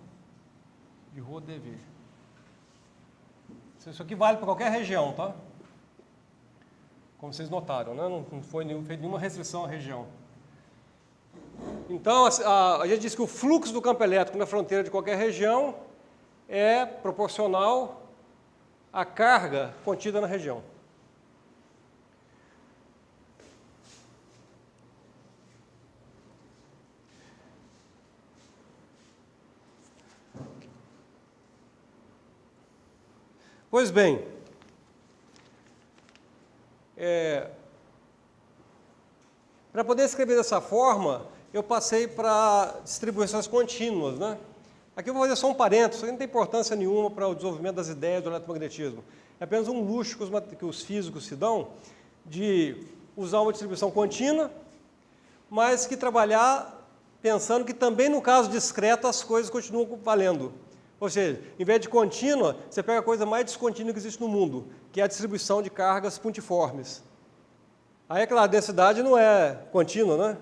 de ρ dV. Isso aqui vale para qualquer região, tá? Como vocês notaram, né? Não foi feita nenhuma restrição à região. Então, a gente diz que o fluxo do campo elétrico na fronteira de qualquer região é proporcional à carga contida na região. Pois bem, para poder escrever dessa forma, eu passei para distribuições contínuas, né? Aqui eu vou fazer só um parênteses, isso não tem importância nenhuma para o desenvolvimento das ideias do eletromagnetismo. É apenas um luxo que os físicos se dão de usar uma distribuição contínua, mas que trabalhar pensando que também no caso discreto as coisas continuam valendo. Ou seja, em vez de contínua, você pega a coisa mais descontínua que existe no mundo, que é a distribuição de cargas puntiformes. Aí, é claro, a densidade não é contínua, né?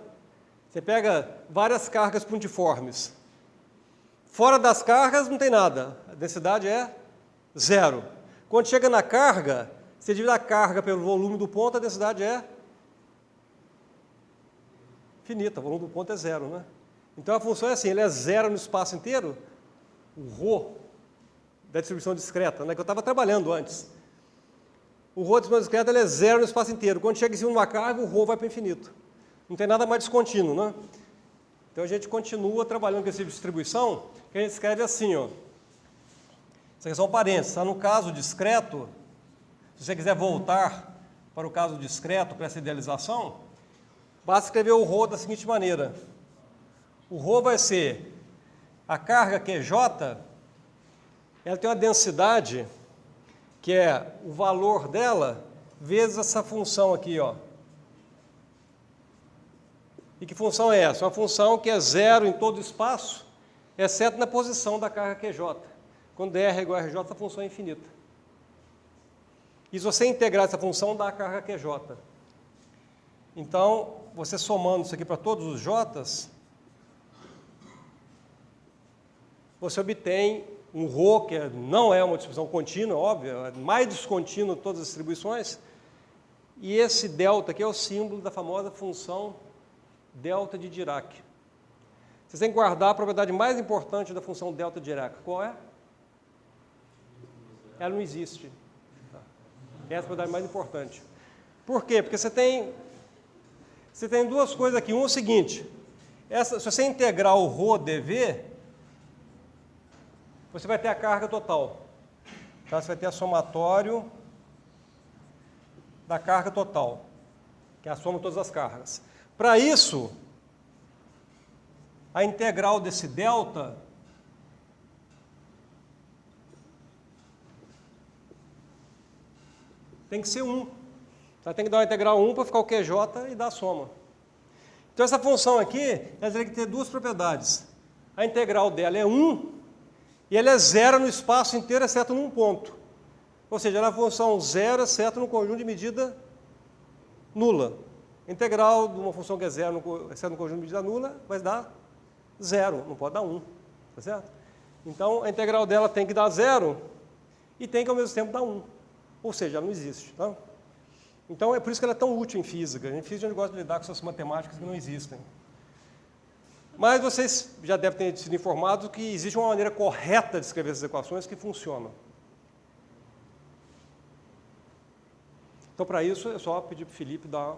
Você pega várias cargas puntiformes. Fora das cargas não tem nada, a densidade é 0. Quando chega na carga, você divide a carga pelo volume do ponto, a densidade é finita, o volume do ponto é 0, né? Então a função é assim, ele é 0 no espaço inteiro, o ρ da distribuição discreta, né, que eu estava trabalhando antes. O ρ da distribuição discreta ele é 0 no espaço inteiro. Quando chega em cima de uma carga, o ρ vai para o infinito. Não tem nada mais descontínuo, né? Então a gente continua trabalhando com esse tipo de distribuição, que a gente escreve assim, ó. Isso aqui são parênteses. Tá? No caso discreto, se você quiser voltar para o caso discreto, para essa idealização, basta escrever o ρ da seguinte maneira. O ρ vai ser a carga QJ, ela tem uma densidade que é o valor dela vezes essa função aqui, ó. E que função é essa? Uma função que é 0 em todo o espaço, exceto na posição da carga QJ. Quando R é igual a RJ, essa função é infinita. E se você integrar essa função, dá a carga QJ. Então, você somando isso aqui para todos os J's, você obtém um ρ, que não é uma distribuição contínua, óbvio, é mais descontínua de todas as distribuições, e esse delta aqui é o símbolo da famosa função delta de Dirac. Vocês têm que guardar a propriedade mais importante da função delta de Dirac. Qual é? Ela não existe. Essa é a propriedade mais importante. Por quê? Porque você tem duas coisas aqui. Um é o seguinte, se você integrar o ρ dV, você vai ter a carga total. Tá? Você vai ter a somatório da carga total, que é a soma de todas as cargas. Para isso, a integral desse delta tem que ser 1. Tá? Tem que dar uma integral 1 para ficar o QJ e dar a soma. Então, essa função aqui, ela tem que ter duas propriedades. A integral dela é 1 e ela é zero no espaço inteiro, exceto num ponto. Ou seja, ela é a função zero, exceto no conjunto de medida nula. A integral de uma função que é zero, exceto no conjunto de medida nula, vai dar zero, não pode dar 1. Tá certo? Então, a integral dela tem que dar zero e tem que, ao mesmo tempo, dar 1. Ou seja, ela não existe. Tá? Então, é por isso que ela é tão útil em física. Em física, a gente gosta de lidar com essas matemáticas que não existem. Mas vocês já devem ter sido informados que existe uma maneira correta de escrever essas equações que funciona. Então, para isso, é só pedir para o Felipe dar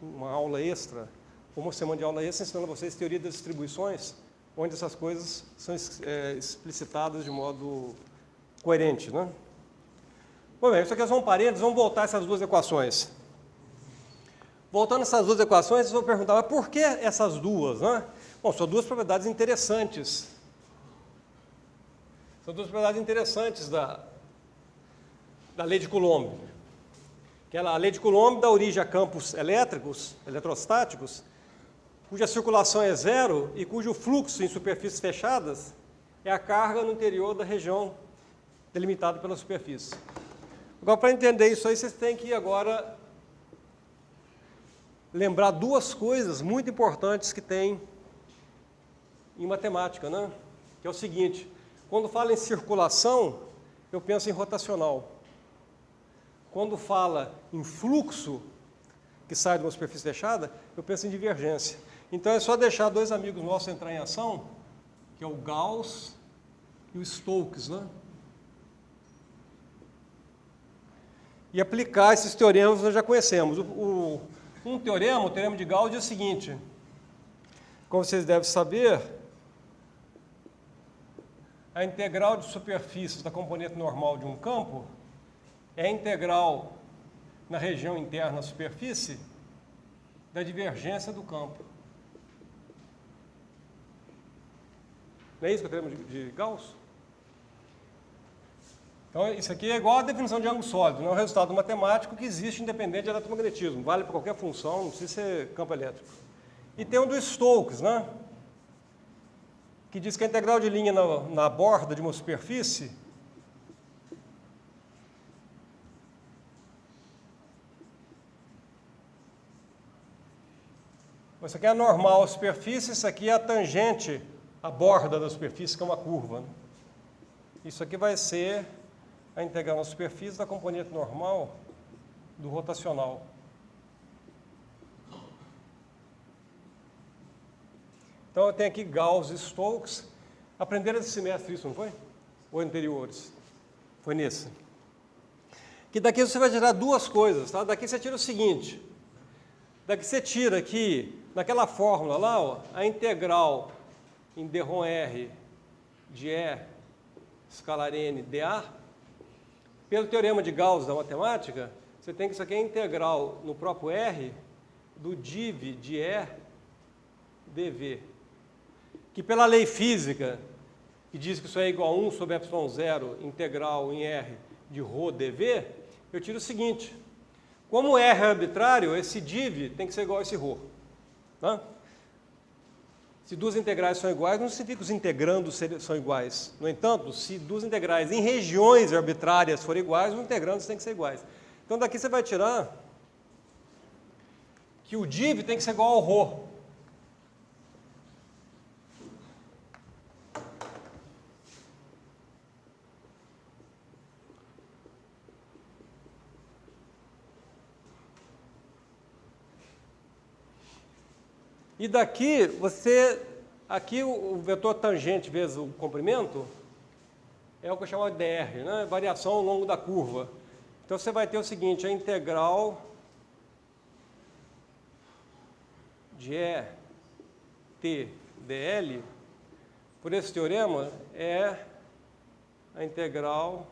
uma aula extra, uma semana de aula extra, ensinando a vocês teoria das distribuições, onde essas coisas são explicitadas de modo coerente. Né? Bom, bem, isso aqui é só um parênteses, vamos voltar a essas duas equações. Voltando a essas duas equações, vocês vão perguntar, mas por que essas duas? Né? Bom, são duas propriedades interessantes. São duas propriedades interessantes da lei de Coulomb. A lei de Coulomb dá origem a campos elétricos, eletrostáticos, cuja circulação é zero e cujo fluxo em superfícies fechadas é a carga no interior da região delimitada pela superfície. Agora, para entender isso aí, vocês têm que agora lembrar duas coisas muito importantes que tem em matemática, né? Que é o seguinte, quando fala em circulação, eu penso em rotacional. Quando fala em fluxo, que sai de uma superfície fechada, eu penso em divergência. Então, é só deixar dois amigos nossos entrar em ação, que é o Gauss e o Stokes, né? E aplicar esses teoremas que nós já conhecemos. Um teorema, o teorema de Gauss, diz o seguinte, como vocês devem saber, a integral de superfícies da componente normal de um campo é a integral na região interna da superfície da divergência do campo. Não é isso que é o teorema de Gauss? Então, isso aqui é igual à definição de ângulo sólido, não é um resultado matemático que existe independente de eletromagnetismo, vale para qualquer função, não precisa ser campo elétrico. E tem um do Stokes, né? Que diz que a integral de linha na borda de uma superfície isso aqui é a normal à superfície, isso aqui é a tangente à borda da superfície, que é uma curva. Né? Isso aqui vai ser a integral na superfície da componente normal do rotacional. Então, eu tenho aqui Gauss e Stokes. Aprenderam esse semestre isso, não foi? Ou anteriores? Foi nesse. Que daqui você vai tirar duas coisas, tá? Daqui você tira o seguinte. Daqui você tira aqui, naquela fórmula lá, ó, a integral em d-ρ r de E escalar n dA. Pelo teorema de Gauss da matemática, você tem que isso aqui é integral no próprio R do div de E dV. Que pela lei física, que diz que isso é igual a 1 sobre ε0 integral em R de ρ dV, eu tiro o seguinte. Como R é arbitrário, esse div tem que ser igual a esse ρ. Tá? Se duas integrais são iguais, não significa que os integrandos são iguais. No entanto, se duas integrais em regiões arbitrárias forem iguais, os integrandos têm que ser iguais. Então, daqui você vai tirar que o div tem que ser igual ao ρ. E daqui, aqui o vetor tangente vezes o comprimento é o que eu chamo de dr, né? Variação ao longo da curva. Então, você vai ter o seguinte, a integral de E t dl, por esse teorema, é a integral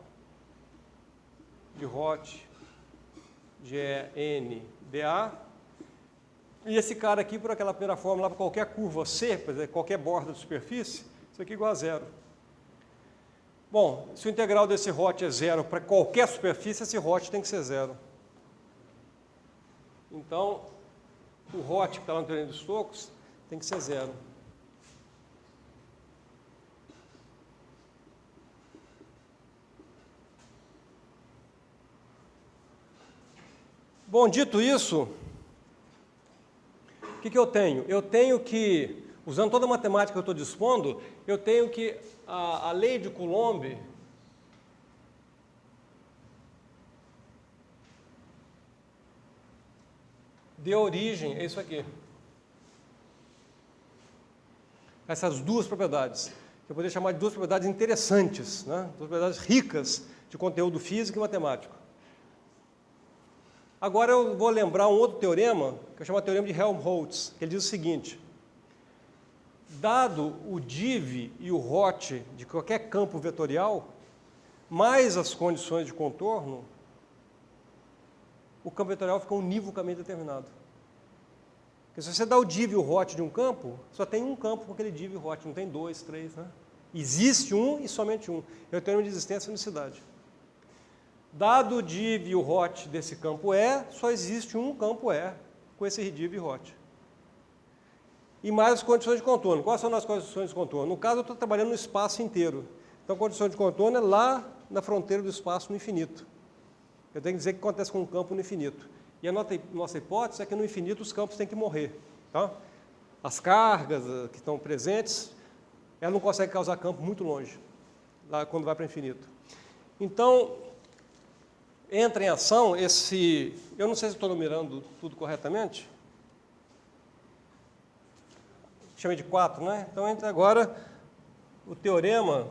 de ρ de E n dA. E esse cara aqui, por aquela primeira fórmula, para qualquer curva C, por exemplo, qualquer borda de superfície, isso aqui é igual a zero. Bom, se o integral desse ρ é zero para qualquer superfície, esse ρ tem que ser zero. Então, o hot que está lá no teorema de Stokes tem que ser 0. Bom, dito isso, o que eu tenho? Eu tenho que, usando toda a matemática que eu estou dispondo, eu tenho que a lei de Coulomb deu origem a isso aqui. Essas duas propriedades, que eu poderia chamar de duas propriedades interessantes, né? Duas propriedades ricas de conteúdo físico e matemático. Agora eu vou lembrar um outro teorema, que eu chamo de teorema de Helmholtz, que ele diz o seguinte: dado o div e o hot de qualquer campo vetorial, mais as condições de contorno, o campo vetorial fica univocamente determinado. Porque se você dá o div e o hot de um campo, só tem um campo com aquele div e hot, não tem 2, 3, né? Existe um e somente um. É o teorema de existência e unicidade. Dado o div e o hot desse campo E, só existe um campo E com esse div e hot. E mais as condições de contorno. Quais são as condições de contorno? No caso, eu estou trabalhando no espaço inteiro. Então, a condição de contorno é lá na fronteira do espaço no infinito. Eu tenho que dizer que acontece com um campo no infinito. E a nossa hipótese é que no infinito os campos têm que morrer. Tá? As cargas que estão presentes, ela não consegue causar campo muito longe, lá quando vai para o infinito. Então, entra em ação esse... Eu não sei se estou numerando tudo corretamente. Chamei de 4, né? Então, entra agora o teorema...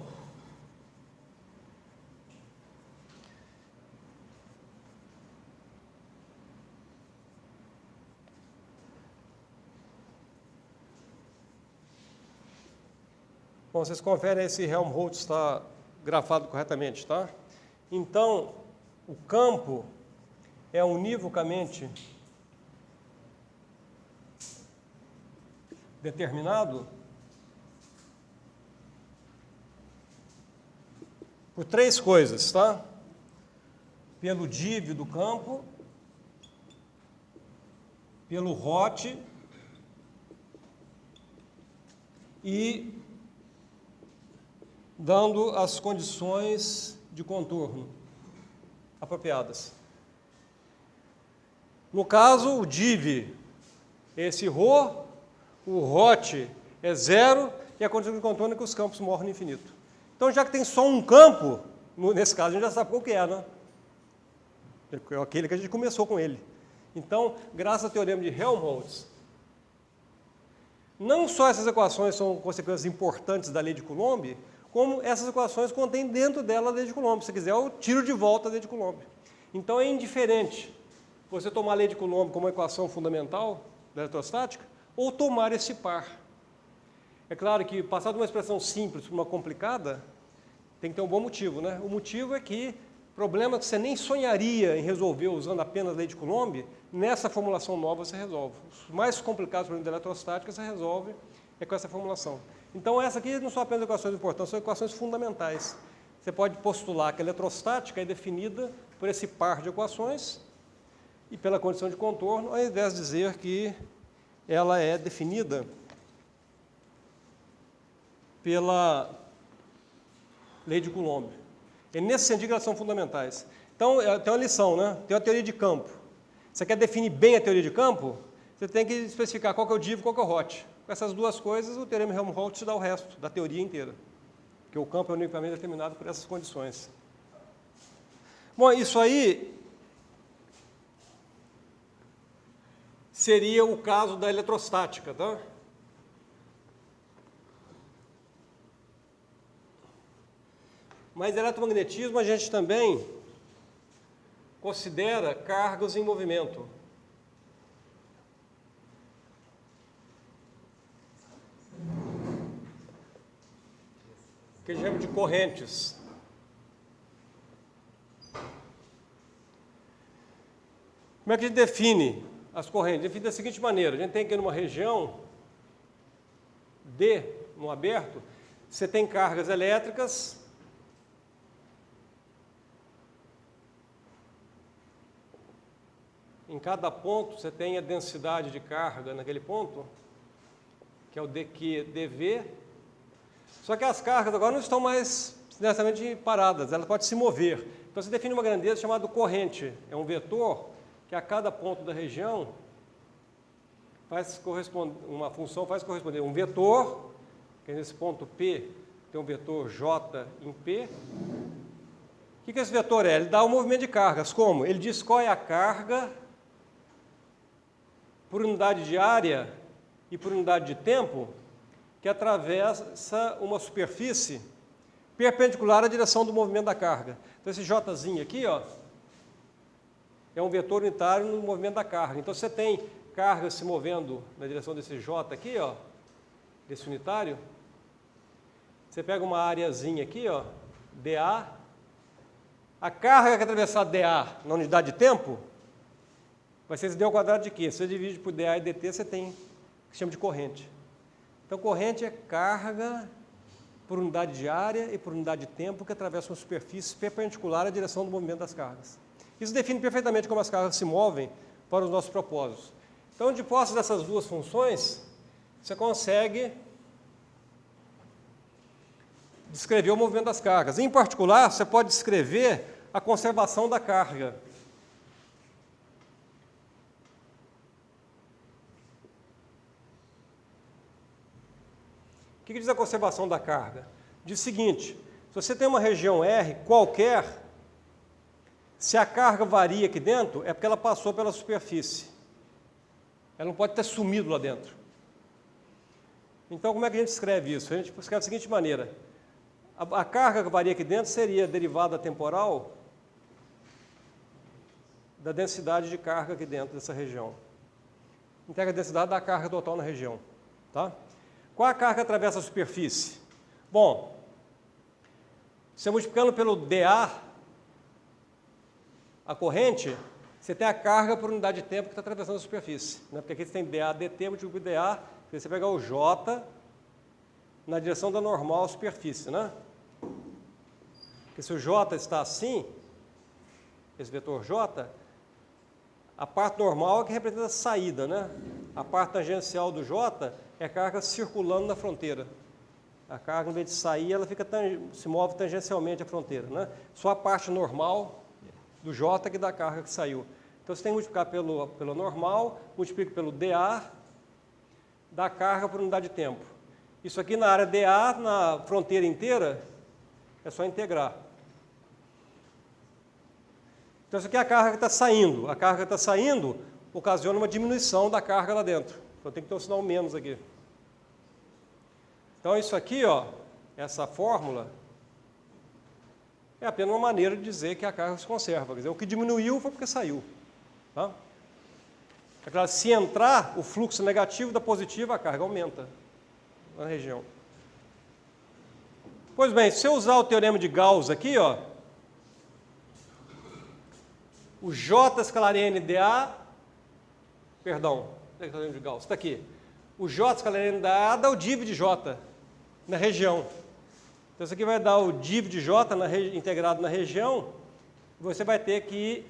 Bom, vocês conferem aí se Helmholtz está grafado corretamente, tá? Então, o campo é univocamente determinado por três coisas, tá? Pelo div do campo, pelo hot e dando as condições de contorno apropriadas. No caso, o div é esse ρ, o hot é 0 e a condição de contorno é que os campos morrem no infinito. Então, já que tem só um campo, nesse caso, a gente já sabe qual que é, né? É aquele que a gente começou com ele. Então, graças ao teorema de Helmholtz, não só essas equações são consequências importantes da lei de Coulomb, como essas equações contêm dentro dela a lei de Coulomb. Se quiser, eu tiro de volta a lei de Coulomb. Então, é indiferente você tomar a lei de Coulomb como uma equação fundamental da eletrostática ou tomar esse par. É claro que, passar de uma expressão simples para uma complicada, tem que ter um bom motivo, né? O motivo é que problemas que você nem sonharia em resolver usando apenas a lei de Coulomb, nessa formulação nova você resolve. Os mais complicados problemas da eletrostática você resolve com essa formulação. Então, essa aqui não são apenas equações importantes, são equações fundamentais. Você pode postular que a eletrostática é definida por esse par de equações e pela condição de contorno, ao invés de dizer que ela é definida pela lei de Coulomb. É nesse sentido que elas são fundamentais. Então, tem uma lição, né? Tem uma teoria de campo. Você quer definir bem a teoria de campo? Você tem que especificar qual que é o div e qual que é o hot. Com essas duas coisas, o teorema de Helmholtz te dá o resto da teoria inteira. Porque o campo é unicamente determinado por essas condições. Bom, isso aí seria o caso da eletrostática, tá? Mas eletromagnetismo a gente também considera cargas em movimento. Que a gente chama de correntes. Como é que a gente define as correntes? Define da seguinte maneira: a gente tem aqui numa região D, no aberto, você tem cargas elétricas em cada ponto você tem a densidade de carga naquele ponto, que é o dQ dV, só que as cargas agora não estão mais necessariamente paradas, elas podem se mover. Então você define uma grandeza chamada corrente, é um vetor que a cada ponto da região faz corresponder, uma função faz corresponder um vetor, que nesse ponto P tem um vetor J em P. O que esse vetor é? Ele dá o movimento de cargas. Como? Ele diz qual é a carga por unidade de área e por unidade de tempo que atravessa uma superfície perpendicular à direção do movimento da carga. Então esse Jzinho aqui, ó, é um vetor unitário no movimento da carga. Então você tem carga se movendo na direção desse J aqui, ó, desse unitário. Você pega uma areazinha aqui, ó, dA. A carga que atravessar dA na unidade de tempo vai ser esse d ao quadrado de quê? Se você divide por dA e dt, você tem o que se chama de corrente. Então, corrente é carga por unidade de área e por unidade de tempo que atravessa uma superfície perpendicular à direção do movimento das cargas. Isso define perfeitamente como as cargas se movem para os nossos propósitos. Então, de posse dessas duas funções, você consegue descrever o movimento das cargas. Em particular, você pode descrever a conservação da carga. O que diz a conservação da carga? Diz o seguinte: se você tem uma região R qualquer, se a carga varia aqui dentro, é porque ela passou pela superfície. Ela não pode ter sumido lá dentro. Então, como é que a gente escreve isso? A gente escreve da seguinte maneira: a carga que varia aqui dentro seria a derivada temporal da densidade de carga aqui dentro dessa região. Integra a densidade da carga total na região. Tá? Qual a carga que atravessa a superfície? Bom, você multiplicando pelo dA, a corrente, você tem a carga por unidade de tempo que está atravessando a superfície. Né? Porque aqui você tem dA dt, multiplica por dA, você pegar o J na direção da normal à superfície. Né? Porque se o J está assim, esse vetor J, a parte normal é que representa a saída. Né? A parte tangencial do J é a carga circulando na fronteira. A carga, em vez de sair, ela se move tangencialmente à fronteira. Né? Só a parte normal do J que dá a carga que saiu. Então, você tem que multiplicar pelo normal, multiplica pelo dA, dá carga por unidade de tempo. Isso aqui na área dA, na fronteira inteira, é só integrar. Então, isso aqui é a carga que está saindo. A carga que está saindo ocasiona uma diminuição da carga lá dentro. Então, tem que ter um sinal menos aqui. Então, isso aqui, ó, essa fórmula, é apenas uma maneira de dizer que a carga se conserva. Quer dizer, o que diminuiu foi porque saiu. Tá? É claro, se entrar o fluxo negativo da positiva, a carga aumenta na região. Pois bem, se eu usar o teorema de Gauss aqui, ó, o J escalar N dA, perdão, onde é que está o teorema de Gauss? Está aqui. O J escalar N dA dá o div de J na região. Então, isso aqui vai dar o div de J integrado na região, e você vai ter que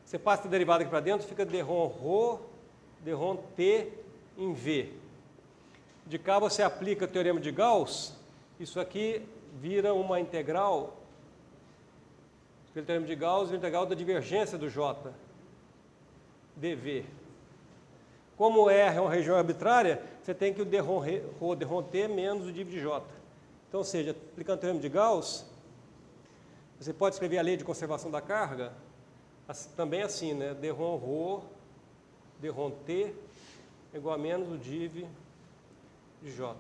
você passa a derivada aqui para dentro, fica dρ ρ, dρ t em V. De cá você aplica o teorema de Gauss, isso aqui vira uma integral, pelo teorema de Gauss, a integral da divergência do J, dV. Como R é uma região arbitrária, você tem que o dρ ρ, dρ t menos o div de J. Então, ou seja, aplicando o teorema de Gauss, você pode escrever a lei de conservação da carga, também assim, né? dρ ρ, dρ t é igual a menos o div de J.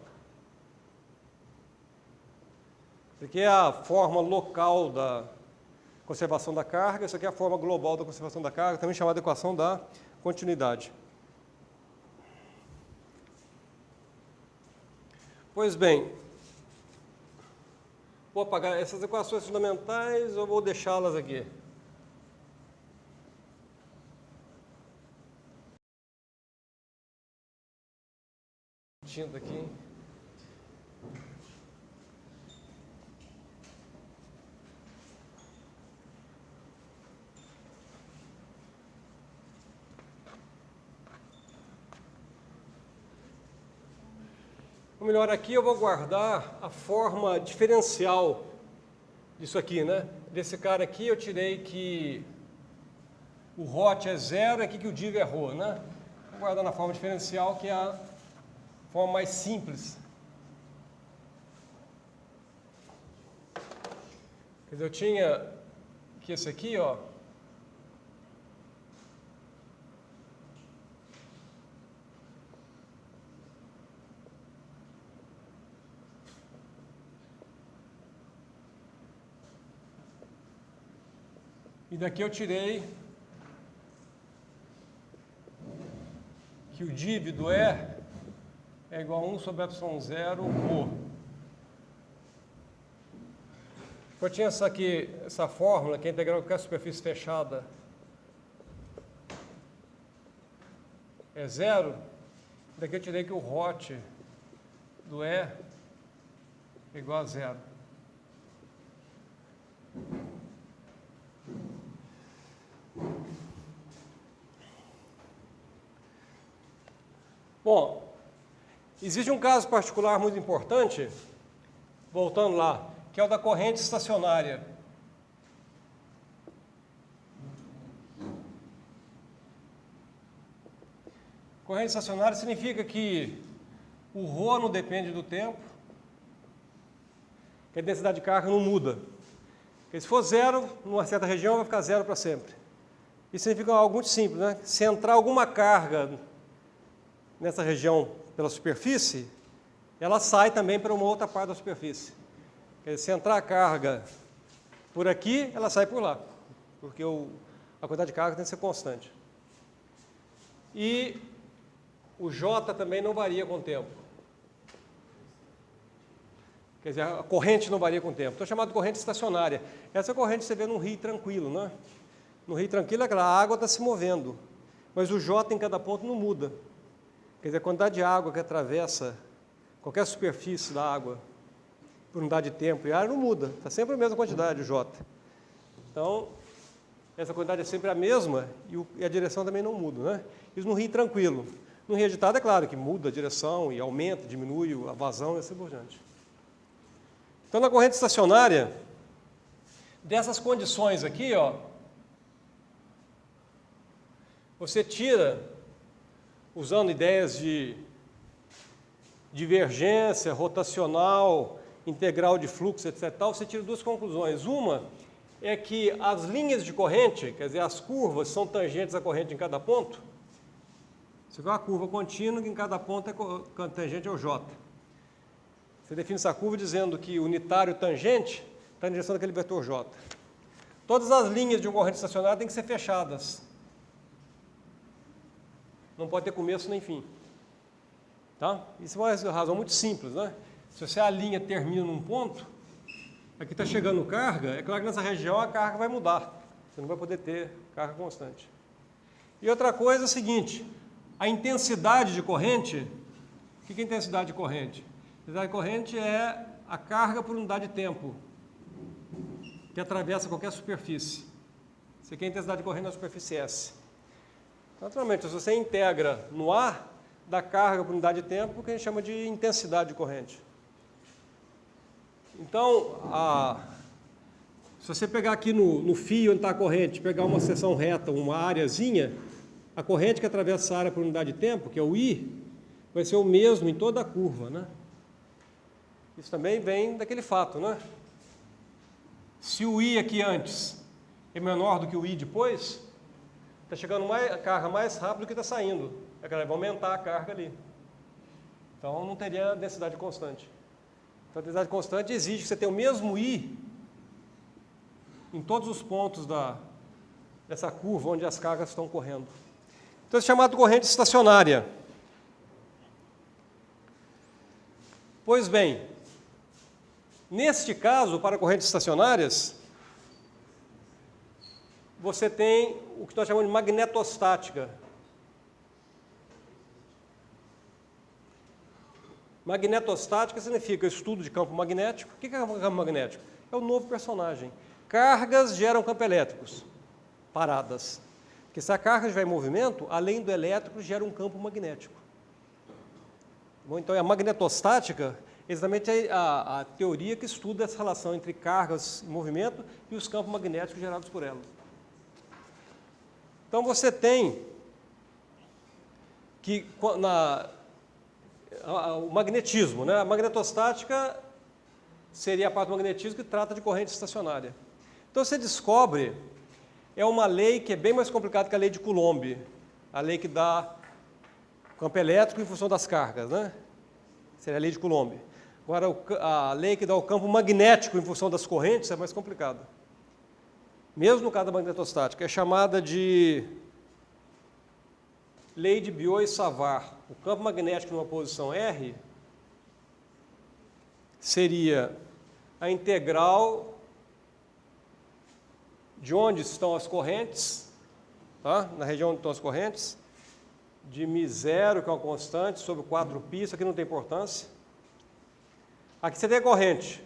Isso aqui é a forma local da conservação da carga, isso aqui é a forma global da conservação da carga, também chamada equação da continuidade. Pois bem, vou apagar essas equações fundamentais ou vou deixá-las aqui? Tinta aqui. Ou melhor, aqui eu vou guardar a forma diferencial disso aqui, né? Desse cara aqui eu tirei que o hot é 0 e aqui que o div é rho, né? Vou guardar na forma diferencial, que é a forma mais simples. Quer dizer, eu tinha que esse aqui, ó, e daqui eu tirei que o div do E é igual a 1 sobre ε0 rho. Eu tinha essa fórmula, que é integral de qualquer superfície fechada é 0. Daqui eu tirei que o hot do E é igual a 0. Bom, existe um caso particular muito importante, voltando lá, que é o da corrente estacionária. Corrente estacionária significa que o ρ não depende do tempo, que a densidade de carga não muda. Porque se for 0, numa certa região, vai ficar 0 para sempre. Isso significa algo muito simples, né? Se entrar alguma carga nessa região pela superfície, ela sai também para uma outra parte da superfície. Quer dizer, se entrar a carga por aqui, ela sai por lá, porque a quantidade de carga tem que ser constante. E o J também não varia com o tempo. Quer dizer, a corrente não varia com o tempo. Então é chamado de corrente estacionária. Essa corrente você vê num rio tranquilo, né? No rio tranquilo, aquela água está se movendo, mas o J em cada ponto não muda. Quer dizer, a quantidade de água que atravessa qualquer superfície da água por unidade de tempo e área não muda, está sempre a mesma quantidade, o J. Então, essa quantidade é sempre a mesma e a direção também não muda, né? Isso no rio tranquilo. No rio agitado, é claro que muda a direção e aumenta, diminui a vazão e assim por diante. Então, na corrente estacionária, dessas condições aqui, ó, você tira, usando ideias de divergência, rotacional, integral de fluxo, etc., você tira duas conclusões. Uma é que as linhas de corrente, quer dizer, as curvas, são tangentes à corrente em cada ponto. Você vê uma curva contínua que em cada ponto é tangente ao J. Você define essa curva dizendo que o unitário tangente está na direção daquele vetor J. Todas as linhas de uma corrente estacionária têm que ser fechadas. Não pode ter começo nem fim. Tá? Isso é uma razão muito simples, né? Se você a linha termina num ponto, aqui está chegando carga, é claro que nessa região a carga vai mudar. Você não vai poder ter carga constante. E outra coisa é a seguinte, a intensidade de corrente, o que é intensidade de corrente? A intensidade de corrente é a carga por unidade de tempo, que atravessa qualquer superfície. Isso aqui é a intensidade de corrente na superfície S. Naturalmente, se você integra no ar, dá carga por unidade de tempo, que a gente chama de intensidade de corrente. Então, se você pegar aqui no fio onde está a corrente, pegar uma seção reta, uma areazinha, a corrente que atravessa essa área por unidade de tempo, que é o I, vai ser o mesmo em toda a curva, né? Isso também vem daquele fato, né? Se o I aqui antes é menor do que o I depois, está chegando a carga mais rápido do que está saindo. É que ela vai aumentar a carga ali. Então, não teria densidade constante. Então, a densidade constante exige que você tenha o mesmo I em todos os pontos dessa curva onde as cargas estão correndo. Então, isso é chamado de corrente estacionária. Pois bem, neste caso, para correntes estacionárias, você tem o que nós chamamos de magnetostática. Magnetostática significa estudo de campo magnético. O que é campo magnético? É o novo personagem. Cargas geram campos elétricos, paradas. Porque se a carga estiver em movimento, além do elétrico, gera um campo magnético. Bom, então, a magnetostática é exatamente a teoria que estuda essa relação entre cargas em movimento e os campos magnéticos gerados por elas. Então, você tem que o magnetismo, né? A magnetostática seria a parte do magnetismo que trata de corrente estacionária. Então, você descobre, é uma lei que é bem mais complicada que a lei de Coulomb, a lei que dá campo elétrico em função das cargas, né? Seria a lei de Coulomb. Agora, a lei que dá o campo magnético em função das correntes é mais complicada. Mesmo no caso da magnetostática, é chamada de lei de Biot-Savart. O campo magnético numa posição R seria a integral de onde estão as correntes, tá? Na região onde estão as correntes, de μ0, que é uma constante, sobre 4π, isso aqui não tem importância. Aqui você tem a corrente.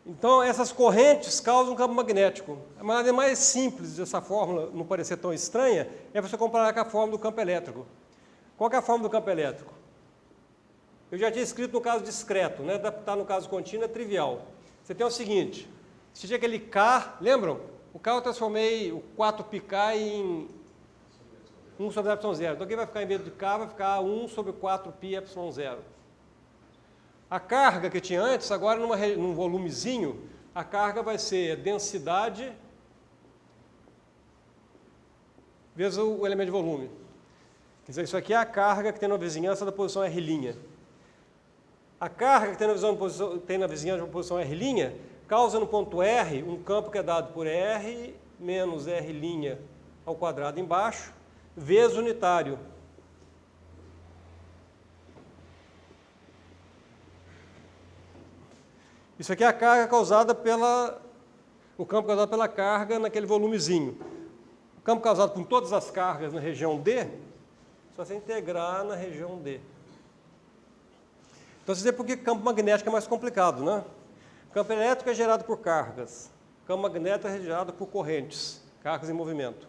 Então, essas correntes causam um campo magnético. A maneira mais simples dessa fórmula não parecer tão estranha é você comparar com a fórmula do campo elétrico. Qual que é a fórmula do campo elétrico? Eu já tinha escrito no caso discreto, né? Adaptar no caso contínuo é trivial. Você tem o seguinte, você tinha aquele K, lembram? O K eu transformei o 4πk em 1 sobre ε0. Então, aqui vai ficar, em vez de K, vai ficar 1 sobre 4π ε0. A carga que tinha antes, agora num volumezinho, a carga vai ser densidade vezes o elemento de volume. Quer dizer, isso aqui é a carga que tem na vizinhança da posição R'. A carga que tem na vizinhança da posição R' causa no ponto R um campo que é dado por R menos R' ao quadrado embaixo, vezes unitário. Isso aqui é a carga causada o campo causado pela carga naquele volumezinho. O campo causado por todas as cargas na região D, só se integrar na região D. Então, você vê por que campo magnético é mais complicado, né? O campo elétrico é gerado por cargas. O campo magnético é gerado por correntes, cargas em movimento.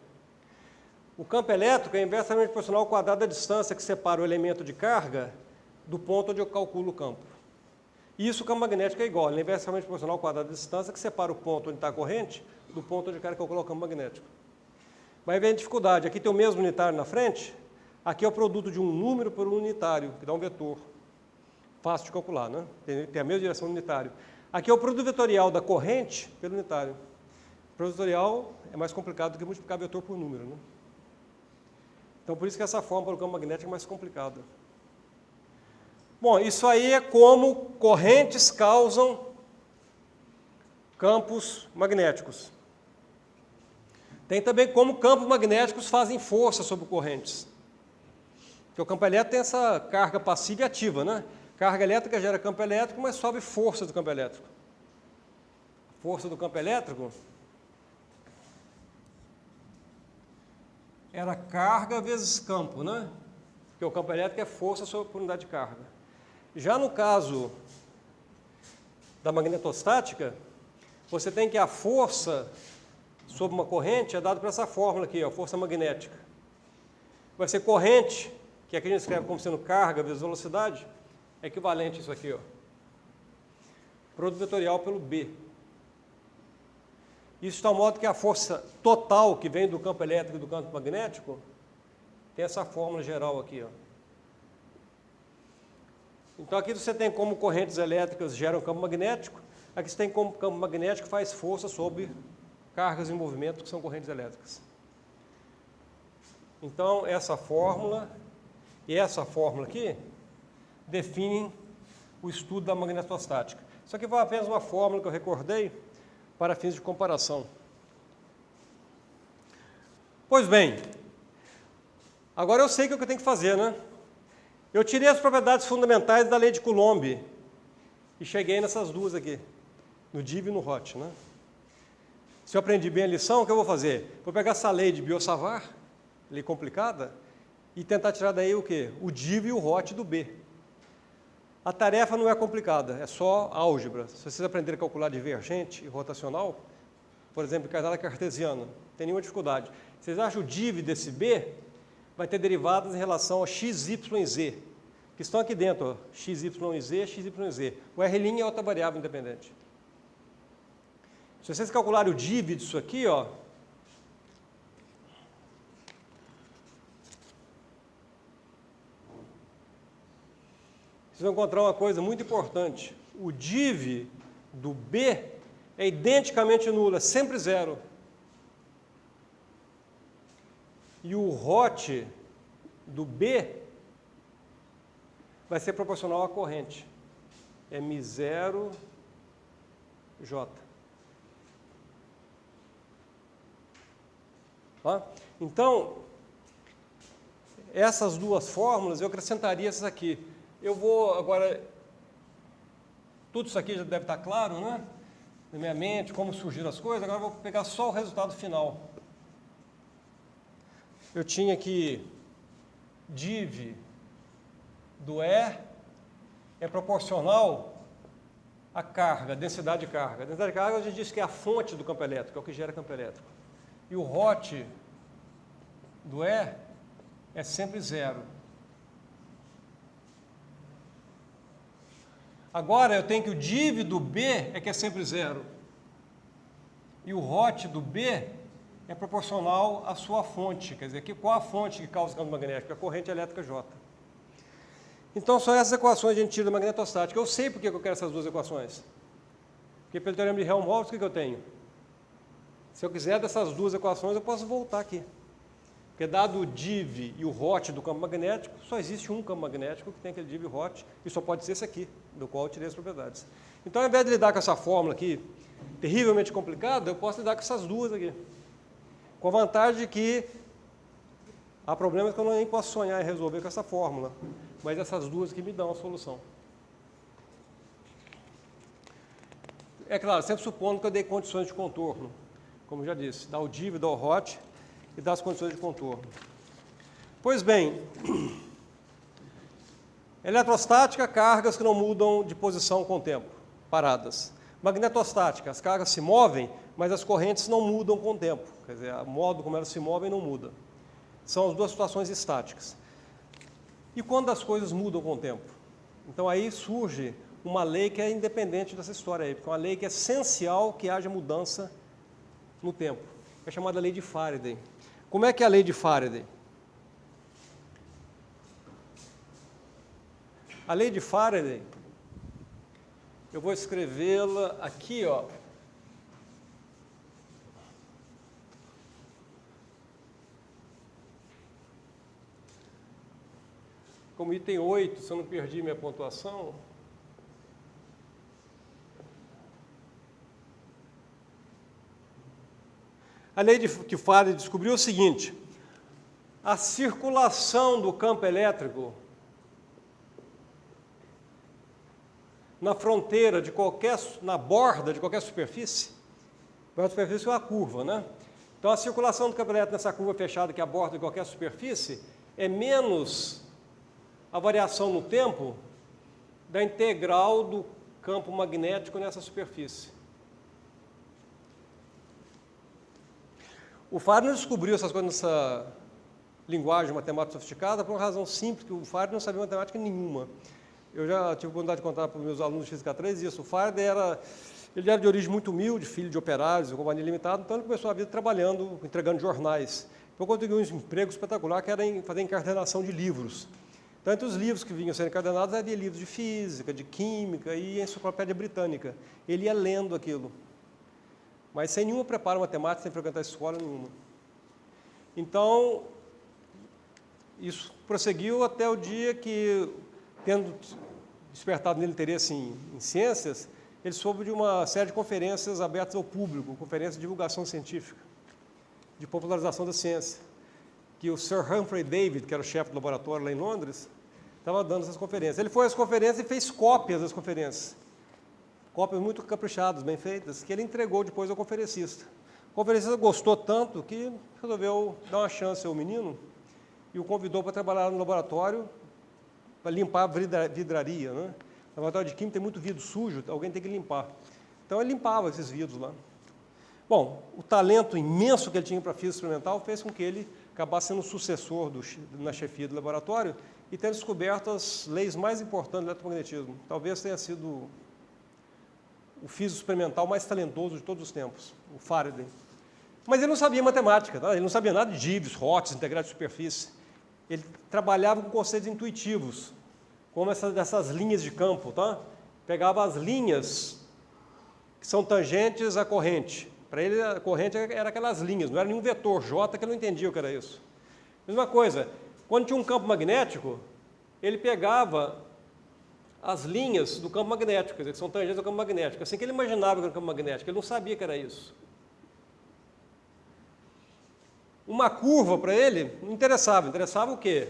O campo elétrico é inversamente proporcional ao quadrado da distância que separa o elemento de carga do ponto onde eu calculo o campo. Isso o campo magnético é igual, ele é inversamente proporcional ao quadrado da distância que separa o ponto onde está a corrente do ponto onde eu quero calcular o campo magnético. Vai ver a dificuldade, aqui tem o mesmo unitário na frente, aqui é o produto de um número por um unitário, que dá um vetor. Fácil de calcular, né? Tem a mesma direção do unitário. Aqui é o produto vetorial da corrente pelo unitário. O produto vetorial é mais complicado do que multiplicar vetor por número, né? Então, por isso que essa forma para o campo magnético é mais complicada. Bom, isso aí é como correntes causam campos magnéticos. Tem também como campos magnéticos fazem força sobre correntes. Porque o campo elétrico tem essa carga passiva e ativa, né? Carga elétrica gera campo elétrico, mas sobe força do campo elétrico. A força do campo elétrico era carga vezes campo, né? Porque o campo elétrico é força sobre unidade de carga. Já no caso da magnetostática, você tem que a força sobre uma corrente é dada por essa fórmula aqui, ó, força magnética. Vai ser corrente, que aqui a gente escreve como sendo carga vezes velocidade, é equivalente a isso aqui, ó. Produto vetorial pelo B. Isso de tal modo que a força total que vem do campo elétrico e do campo magnético tem essa fórmula geral aqui, ó. Então, aqui você tem como correntes elétricas geram campo magnético, aqui você tem como campo magnético faz força sobre cargas em movimento, que são correntes elétricas. Então, essa fórmula e essa fórmula aqui definem o estudo da magnetostática. Isso aqui foi apenas uma fórmula que eu recordei para fins de comparação. Pois bem, agora eu sei o que eu tenho que fazer, né? Eu tirei as propriedades fundamentais da lei de Coulomb e cheguei nessas duas aqui, no Debye e no Roth, né? Se eu aprendi bem a lição, o que eu vou fazer? Vou pegar essa lei de Biot-Savart, lei complicada, e tentar tirar daí o quê? O div e o hot do B. A tarefa não é complicada, é só álgebra. Se vocês aprenderem a calcular divergente e rotacional, por exemplo, escala cartesiana, não tem nenhuma dificuldade. Vocês acham o div desse B vai ter derivadas em relação a x, y e z, que estão aqui dentro, ó, x, y e z, x, y e z. O R' é outra variável independente. Se vocês calcularem o div disso aqui, ó, vocês vão encontrar uma coisa muito importante. O div do B é identicamente nulo, é sempre zero. E o hot do B vai ser proporcional à corrente. É μ0J. Tá? Então, essas duas fórmulas, eu acrescentaria essas aqui. Eu vou agora, tudo isso aqui já deve estar claro, né? Na minha mente, como surgiram as coisas, agora eu vou pegar só o resultado final. Eu tinha que div do E é proporcional à carga, densidade de carga. A densidade de carga a gente diz que é a fonte do campo elétrico, é o que gera campo elétrico. E o hot do E é sempre zero. Agora eu tenho que o div do B é que é sempre zero. E o hot do B é proporcional à sua fonte. Quer dizer, qual a fonte que causa o campo magnético? A corrente elétrica J. Então, são essas equações que a gente tira da magnetostática. Eu sei por que eu quero essas duas equações. Porque pelo teorema de Helmholtz, o que eu tenho? Se eu quiser dessas duas equações, eu posso voltar aqui. Porque dado o div e o hot do campo magnético, só existe um campo magnético que tem aquele div e hot, e só pode ser esse aqui, do qual eu tirei as propriedades. Então, ao invés de lidar com essa fórmula aqui, terrivelmente complicada, eu posso lidar com essas duas aqui. Com a vantagem de que há problemas que eu nem posso sonhar em resolver com essa fórmula, mas essas duas aqui me dão a solução. É claro, sempre supondo que eu dei condições de contorno, como já disse, dá o div, dá o hot e dá as condições de contorno. Pois bem, eletrostática, cargas que não mudam de posição com o tempo, paradas. Magnetostática, as cargas se movem, mas as correntes não mudam com o tempo. Quer dizer, o modo como elas se movem não muda. São as duas situações estáticas. E quando as coisas mudam com o tempo? Então aí surge uma lei que é independente dessa história aí, porque é uma lei que é essencial que haja mudança no tempo. É chamada lei de Faraday. Como é que é a lei de Faraday? A lei de Faraday, eu vou escrevê-la aqui, ó. Como item 8, se eu não perdi minha pontuação. A lei que Faraday descobriu é o seguinte: a circulação do campo elétrico na fronteira de na borda de qualquer superfície, a superfície é uma curva, né? Então a circulação do campo elétrico nessa curva fechada, que é a borda de qualquer superfície, é menos a variação no tempo da integral do campo magnético nessa superfície. O Faraday descobriu essas coisas nessa linguagem matemática sofisticada por uma razão simples, que o Faraday não sabia matemática nenhuma. Eu já tive a oportunidade de contar para os meus alunos de Física 3 isso. O Faraday era de origem muito humilde, filho de operários, de companhia limitada, então ele começou a vida trabalhando, entregando jornais. Então conseguiu um emprego espetacular que era fazer encadernação de livros. Então, entre os livros que vinham sendo encadernados, havia livros de física, de química e enciclopédia britânica. Ele ia lendo aquilo, mas sem nenhum preparo matemático, sem frequentar escola nenhuma. Então, isso prosseguiu até o dia que, tendo despertado nele interesse em ciências, ele soube de uma série de conferências abertas ao público, conferências de divulgação científica, de popularização da ciência, que o Sir Humphrey Davy, que era o chefe do laboratório lá em Londres, estava dando essas conferências. Ele foi às conferências e fez cópias das conferências. Cópias muito caprichadas, bem feitas, que ele entregou depois ao conferencista. O conferencista gostou tanto que resolveu dar uma chance ao menino e o convidou para trabalhar no laboratório para limpar a vidraria, né? No laboratório de química tem muito vidro sujo, alguém tem que limpar. Então ele limpava esses vidros lá. Bom, o talento imenso que ele tinha para física experimental fez com que ele acabasse sendo o sucessor na chefia do laboratório e ter descoberto as leis mais importantes do eletromagnetismo. Talvez tenha sido o físico experimental mais talentoso de todos os tempos, o Faraday. Mas ele não sabia matemática, tá? Ele não sabia nada de Gibbs, Hotz, integrais de superfície. Ele trabalhava com conceitos intuitivos, como dessas linhas de campo. Tá? Pegava as linhas que são tangentes à corrente. Para ele, a corrente era aquelas linhas, não era nenhum vetor J, que ele não entendia o que era isso. Mesma coisa, quando tinha um campo magnético, ele pegava as linhas do campo magnético, quer dizer, que são tangentes ao campo magnético. Assim que ele imaginava que era um campo magnético, ele não sabia que era isso. Uma curva para ele não interessava. Interessava o quê?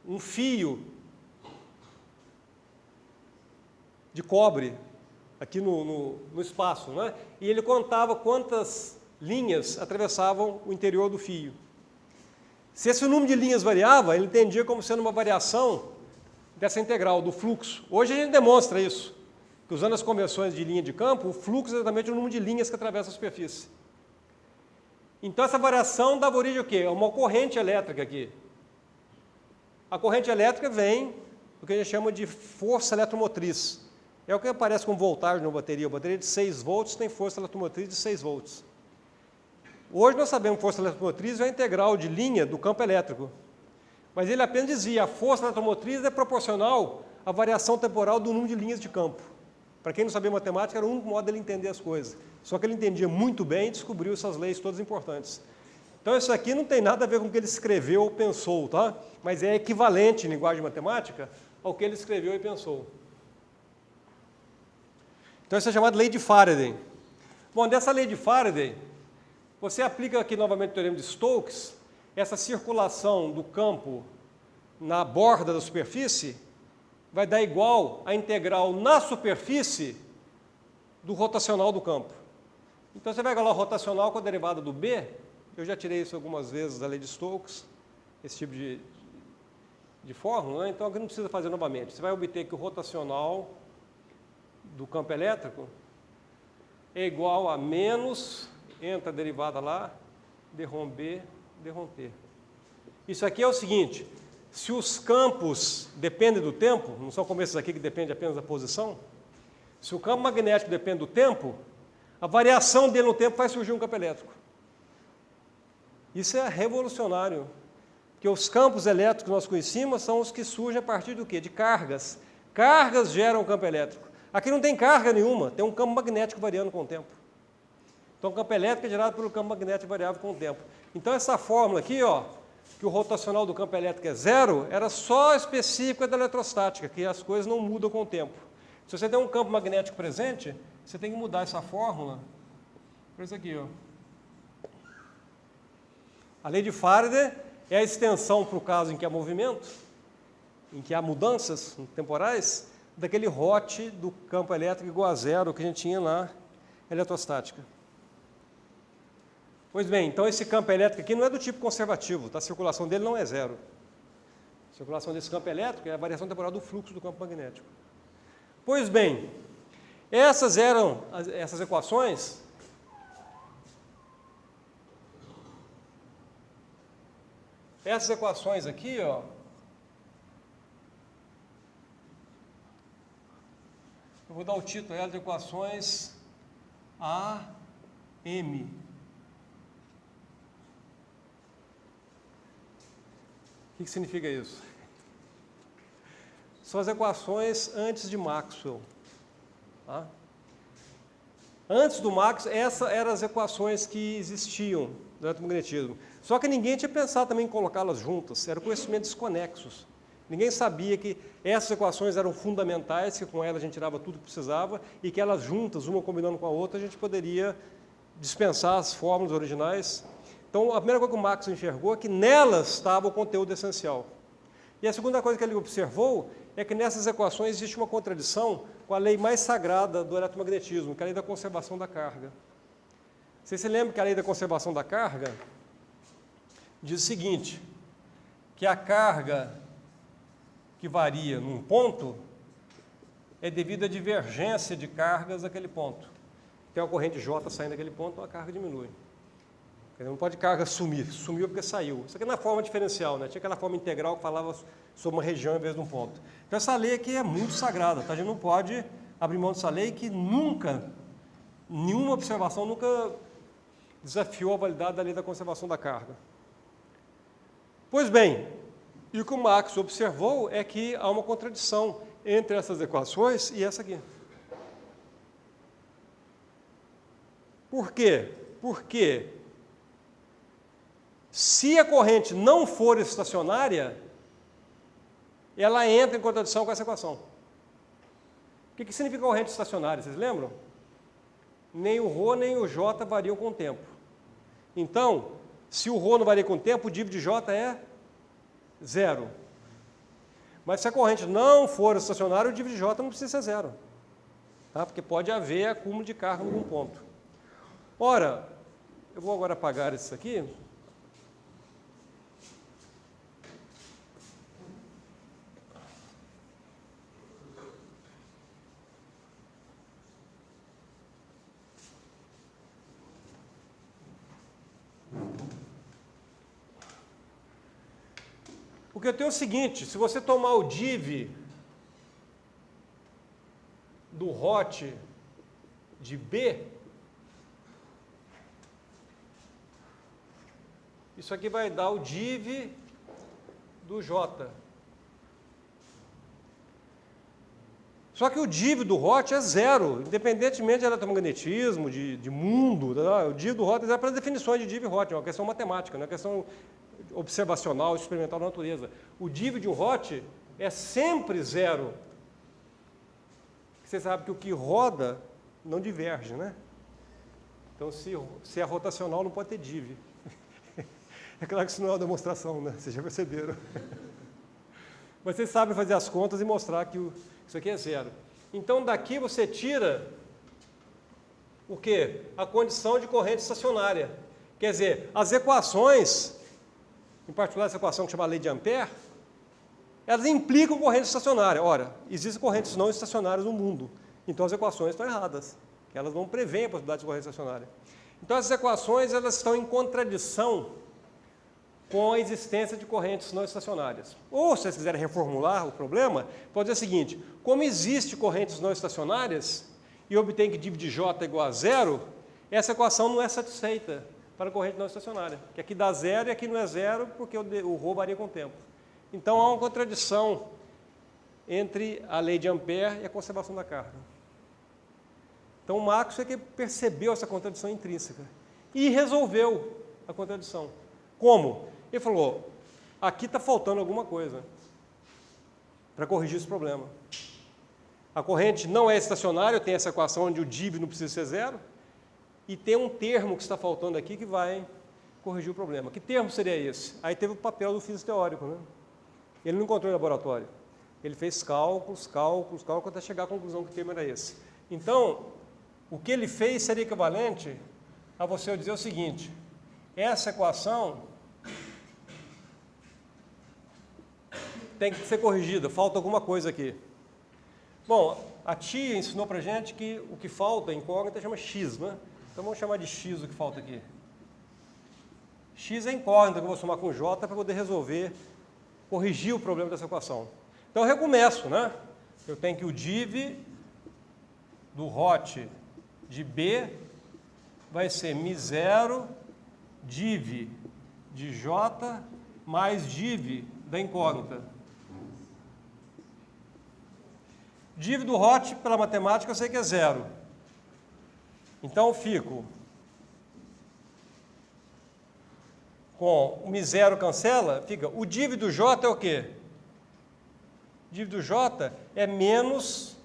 Um fio de cobre aqui no espaço, né? E ele contava quantas linhas atravessavam o interior do fio. Se esse número de linhas variava, ele entendia como sendo uma variação dessa integral, do fluxo. Hoje a gente demonstra isso, que usando as convenções de linha de campo, o fluxo é exatamente o número de linhas que atravessa a superfície. Então essa variação dava origem ao quê? A uma corrente elétrica aqui. A corrente elétrica vem do que a gente chama de força eletromotriz. É o que aparece com voltagem na bateria. A bateria de 6 volts tem força eletromotriz de 6 volts. Hoje nós sabemos que força eletromotriz é a integral de linha do campo elétrico. Mas ele apenas dizia, a força eletromotriz é proporcional à variação temporal do número de linhas de campo. Para quem não sabia matemática, era o único modo dele entender as coisas. Só que ele entendia muito bem e descobriu essas leis todas importantes. Então isso aqui não tem nada a ver com o que ele escreveu ou pensou, tá? Mas é equivalente em linguagem matemática ao que ele escreveu e pensou. Então isso é chamado lei de Faraday. Bom, dessa lei de Faraday, você aplica aqui novamente o teorema de Stokes, essa circulação do campo na borda da superfície vai dar igual à integral na superfície do rotacional do campo. Então você vai igualar o rotacional com a derivada do B, eu já tirei isso algumas vezes da lei de Stokes, esse tipo de fórmula, né? Então aqui não precisa fazer novamente. Você vai obter que o rotacional do campo elétrico é igual a menos, entra a derivada lá, derrom B, derrom T. Isso aqui é o seguinte, se os campos dependem do tempo, não são como esses aqui que dependem apenas da posição, se o campo magnético depende do tempo, a variação dele no tempo vai surgir um campo elétrico. Isso é revolucionário, porque os campos elétricos que nós conhecemos são os que surgem a partir do quê? De cargas. Cargas geram um campo elétrico. Aqui não tem carga nenhuma, tem um campo magnético variando com o tempo. Então o campo elétrico é gerado pelo campo magnético variável com o tempo. Então essa fórmula aqui, ó, que o rotacional do campo elétrico é zero, era só específica da eletrostática, que as coisas não mudam com o tempo. Se você tem um campo magnético presente, você tem que mudar essa fórmula para isso aqui, ó. A lei de Faraday é a extensão para o caso em que há movimento, em que há mudanças temporais, daquele ROT do campo elétrico igual a zero que a gente tinha na eletrostática. Pois bem, então esse campo elétrico aqui não é do tipo conservativo, tá? A circulação dele não é zero. A circulação desse campo elétrico é a variação temporal do fluxo do campo magnético. Pois bem, essas eram essas equações. Essas equações aqui, ó, eu vou dar o título a elas de equações AM. O que significa isso? São as equações antes de Maxwell. Tá? Antes do Maxwell, essas eram as equações que existiam do eletromagnetismo. Só que ninguém tinha pensado também em colocá-las juntas, eram conhecimentos desconexos. Ninguém sabia que essas equações eram fundamentais, que com elas a gente tirava tudo que precisava, e que elas juntas, uma combinando com a outra, a gente poderia dispensar as fórmulas originais. Então, a primeira coisa que o Maxwell enxergou é que nelas estava o conteúdo essencial. E a segunda coisa que ele observou é que nessas equações existe uma contradição com a lei mais sagrada do eletromagnetismo, que é a lei da conservação da carga. Você se lembra que a lei da conservação da carga diz o seguinte, que a carga que varia num ponto é devido à divergência de cargas daquele ponto. Tem uma corrente J saindo daquele ponto, então a carga diminui. Não pode carga sumir, sumiu porque saiu. Isso aqui é na forma diferencial, né? Tinha aquela forma integral que falava sobre uma região em vez de um ponto. Então essa lei aqui é muito sagrada, tá? A gente não pode abrir mão dessa lei que nunca, nenhuma observação nunca desafiou a validade da lei da conservação da carga. Pois bem, e o que o Max observou é que há uma contradição entre essas equações e essa aqui. Por quê? Porque se a corrente não for estacionária, ela entra em contradição com essa equação. O que significa corrente estacionária? Vocês lembram? Nem o ρ nem o J variam com o tempo. Então, se o ρ não varia com o tempo, o div de J é 0. Mas se a corrente não for estacionária, o div de J não precisa ser 0. Tá? Porque pode haver acúmulo de carga em algum ponto. Ora, eu vou agora apagar isso aqui. Porque eu tenho o seguinte, se você tomar o div do hot de B, isso aqui vai dar o div do J. Só que o div do hot é 0, independentemente de eletromagnetismo, de mundo, tá? O div do hot é 0 para as definições de div hot, é uma questão matemática, não é uma questão observacional, experimental da natureza. O div de um hot é sempre 0. Você sabe que o que roda não diverge, né? Então, se é rotacional, não pode ter div. É claro que isso não é uma demonstração, né? Vocês já perceberam. Mas vocês sabem fazer as contas e mostrar que isso aqui é 0. Então, daqui você tira o quê? A condição de corrente estacionária. Quer dizer, as equações, em particular essa equação que chama lei de Ampère, elas implicam corrente estacionária. Ora, existem correntes não estacionárias no mundo, então as equações estão erradas, que elas não preveem a possibilidade de corrente estacionária. Então essas equações elas estão em contradição com a existência de correntes não estacionárias. Ou, se vocês quiserem reformular o problema, pode dizer o seguinte, como existe correntes não estacionárias e obtém que div de J é igual a 0, essa equação não é satisfeita para a corrente não estacionária, que aqui dá 0 e aqui não é 0 porque o ρ varia com o tempo. Então há uma contradição entre a lei de Ampère e a conservação da carga. Então o Max é que percebeu essa contradição intrínseca e resolveu a contradição. Como? Ele falou, aqui está faltando alguma coisa para corrigir esse problema. A corrente não é estacionária, tem essa equação onde o div não precisa ser 0, e tem um termo que está faltando aqui que vai corrigir o problema. Que termo seria esse? Aí teve o papel do físico teórico, né? Ele não encontrou em laboratório. Ele fez cálculos, até chegar à conclusão que o termo era esse. Então, o que ele fez seria equivalente a você dizer o seguinte, essa equação tem que ser corrigida, falta alguma coisa aqui. Bom, a tia ensinou para a gente que o que falta em incógnita chama x, né? Então vamos chamar de x o que falta aqui. X é incógnita que eu vou somar com j para poder resolver, corrigir o problema dessa equação. Então eu recomeço, né? Eu tenho que o div do hot de B vai ser μ0 div de j mais div da incógnita. Div do hot, pela matemática, eu sei que é 0. Então eu fico com o μ0 cancela, fica, o div do j é o quê? O div do j é menos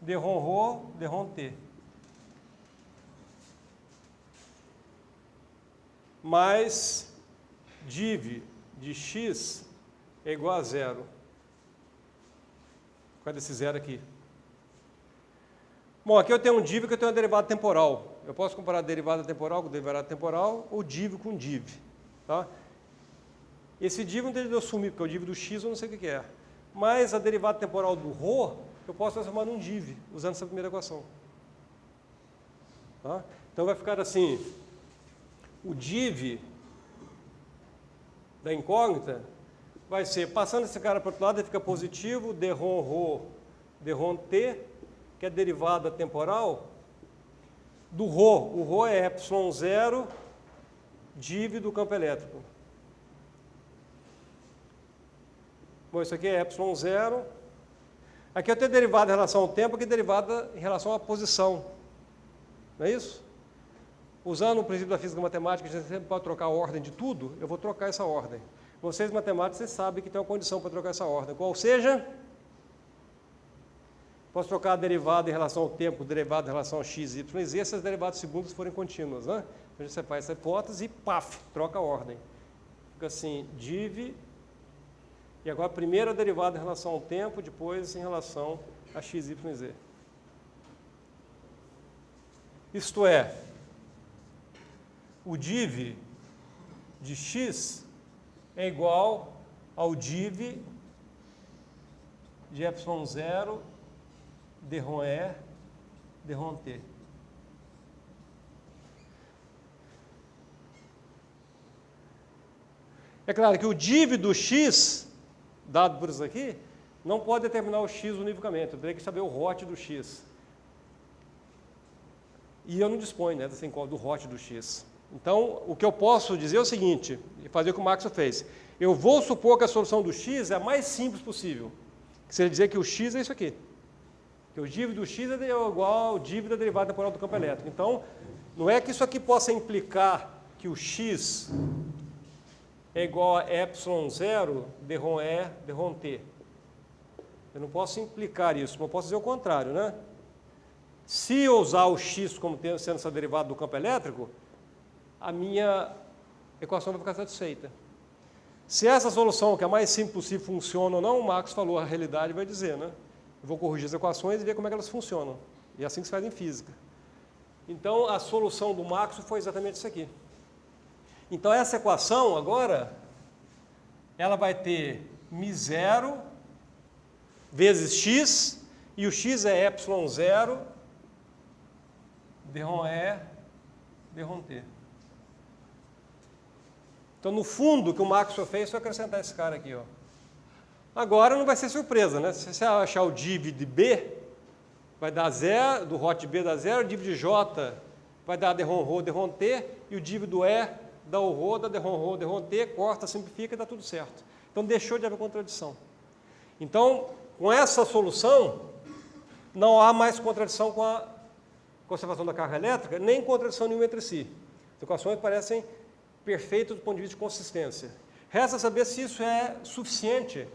d ρ d ρt. Mais div de x é igual a 0. Por causa desse 0 aqui. Bom, aqui eu tenho um div que eu tenho uma derivada temporal. Eu posso comparar derivada temporal com derivada temporal ou div com div. Tá? Esse div não tem de eu sumir, porque é o div do x eu não sei o que é. Mas a derivada temporal do ρ, eu posso transformar num div, usando essa primeira equação. Tá? Então vai ficar assim, o div da incógnita vai ser, passando esse cara para o outro lado, ele fica positivo, dρ ρ, dρ t, que é a derivada temporal do ρ. O ρ é ε0 div do campo elétrico. Bom, isso aqui é ε0. Aqui eu tenho derivada em relação ao tempo, aqui derivada em relação à posição. Não é isso? Usando o princípio da física matemática, a gente sempre pode trocar a ordem de tudo, eu vou trocar essa ordem. Vocês, matemáticos, vocês sabem que tem uma condição para trocar essa ordem. Qual seja? Posso trocar a derivada em relação ao tempo, derivada em relação a x, y e z, se as derivadas segundas forem contínuas. Né? A gente separa essa hipótese e, paf, troca a ordem. Fica assim, div, e agora a primeira derivada em relação ao tempo, depois em relação a x, y e z. Isto é, o div de x é igual ao div de ε0 dρ e dρ t. É claro que o div do x, dado por isso aqui, não pode determinar o x univocamente, eu teria que saber o hot do x. E eu não disponho, né, do hot do x. Então, o que eu posso dizer é o seguinte, e fazer o que o Maxwell fez. Eu vou supor que a solução do x é a mais simples possível. Que seria dizer que o x é isso aqui. Que o div do x é igual ao div da derivada temporal do campo elétrico. Então, não é que isso aqui possa implicar que o x é igual a ε0 dρ e dρ t. Eu não posso implicar isso, mas eu posso dizer o contrário, né? Se eu usar o x como sendo essa derivada do campo elétrico, a minha equação vai ficar satisfeita. Se essa solução, que é a mais simples possível, funciona ou não, o Marx falou, a realidade vai dizer, né? Eu vou corrigir as equações e ver como é que elas funcionam. E é assim que se faz em física. Então, a solução do Maxwell foi exatamente isso aqui. Então, essa equação, agora, ela vai ter μ0 vezes x, e o x é ε0 dρ e dρ t. Então, no fundo, o que o Maxwell fez foi acrescentar esse cara aqui, ó. Agora não vai ser surpresa, né? Se você achar o div de B, vai dar 0, do hot B dá 0, o div de J vai dar dρ ρ, dρ t, e o div do E dá o ρ, dá dρ ρ, dρ t, corta, simplifica e dá tudo certo. Então, deixou de haver contradição. Então, com essa solução, não há mais contradição com a conservação da carga elétrica, nem contradição nenhuma entre si. As equações parecem perfeitas do ponto de vista de consistência. Resta saber se isso é suficiente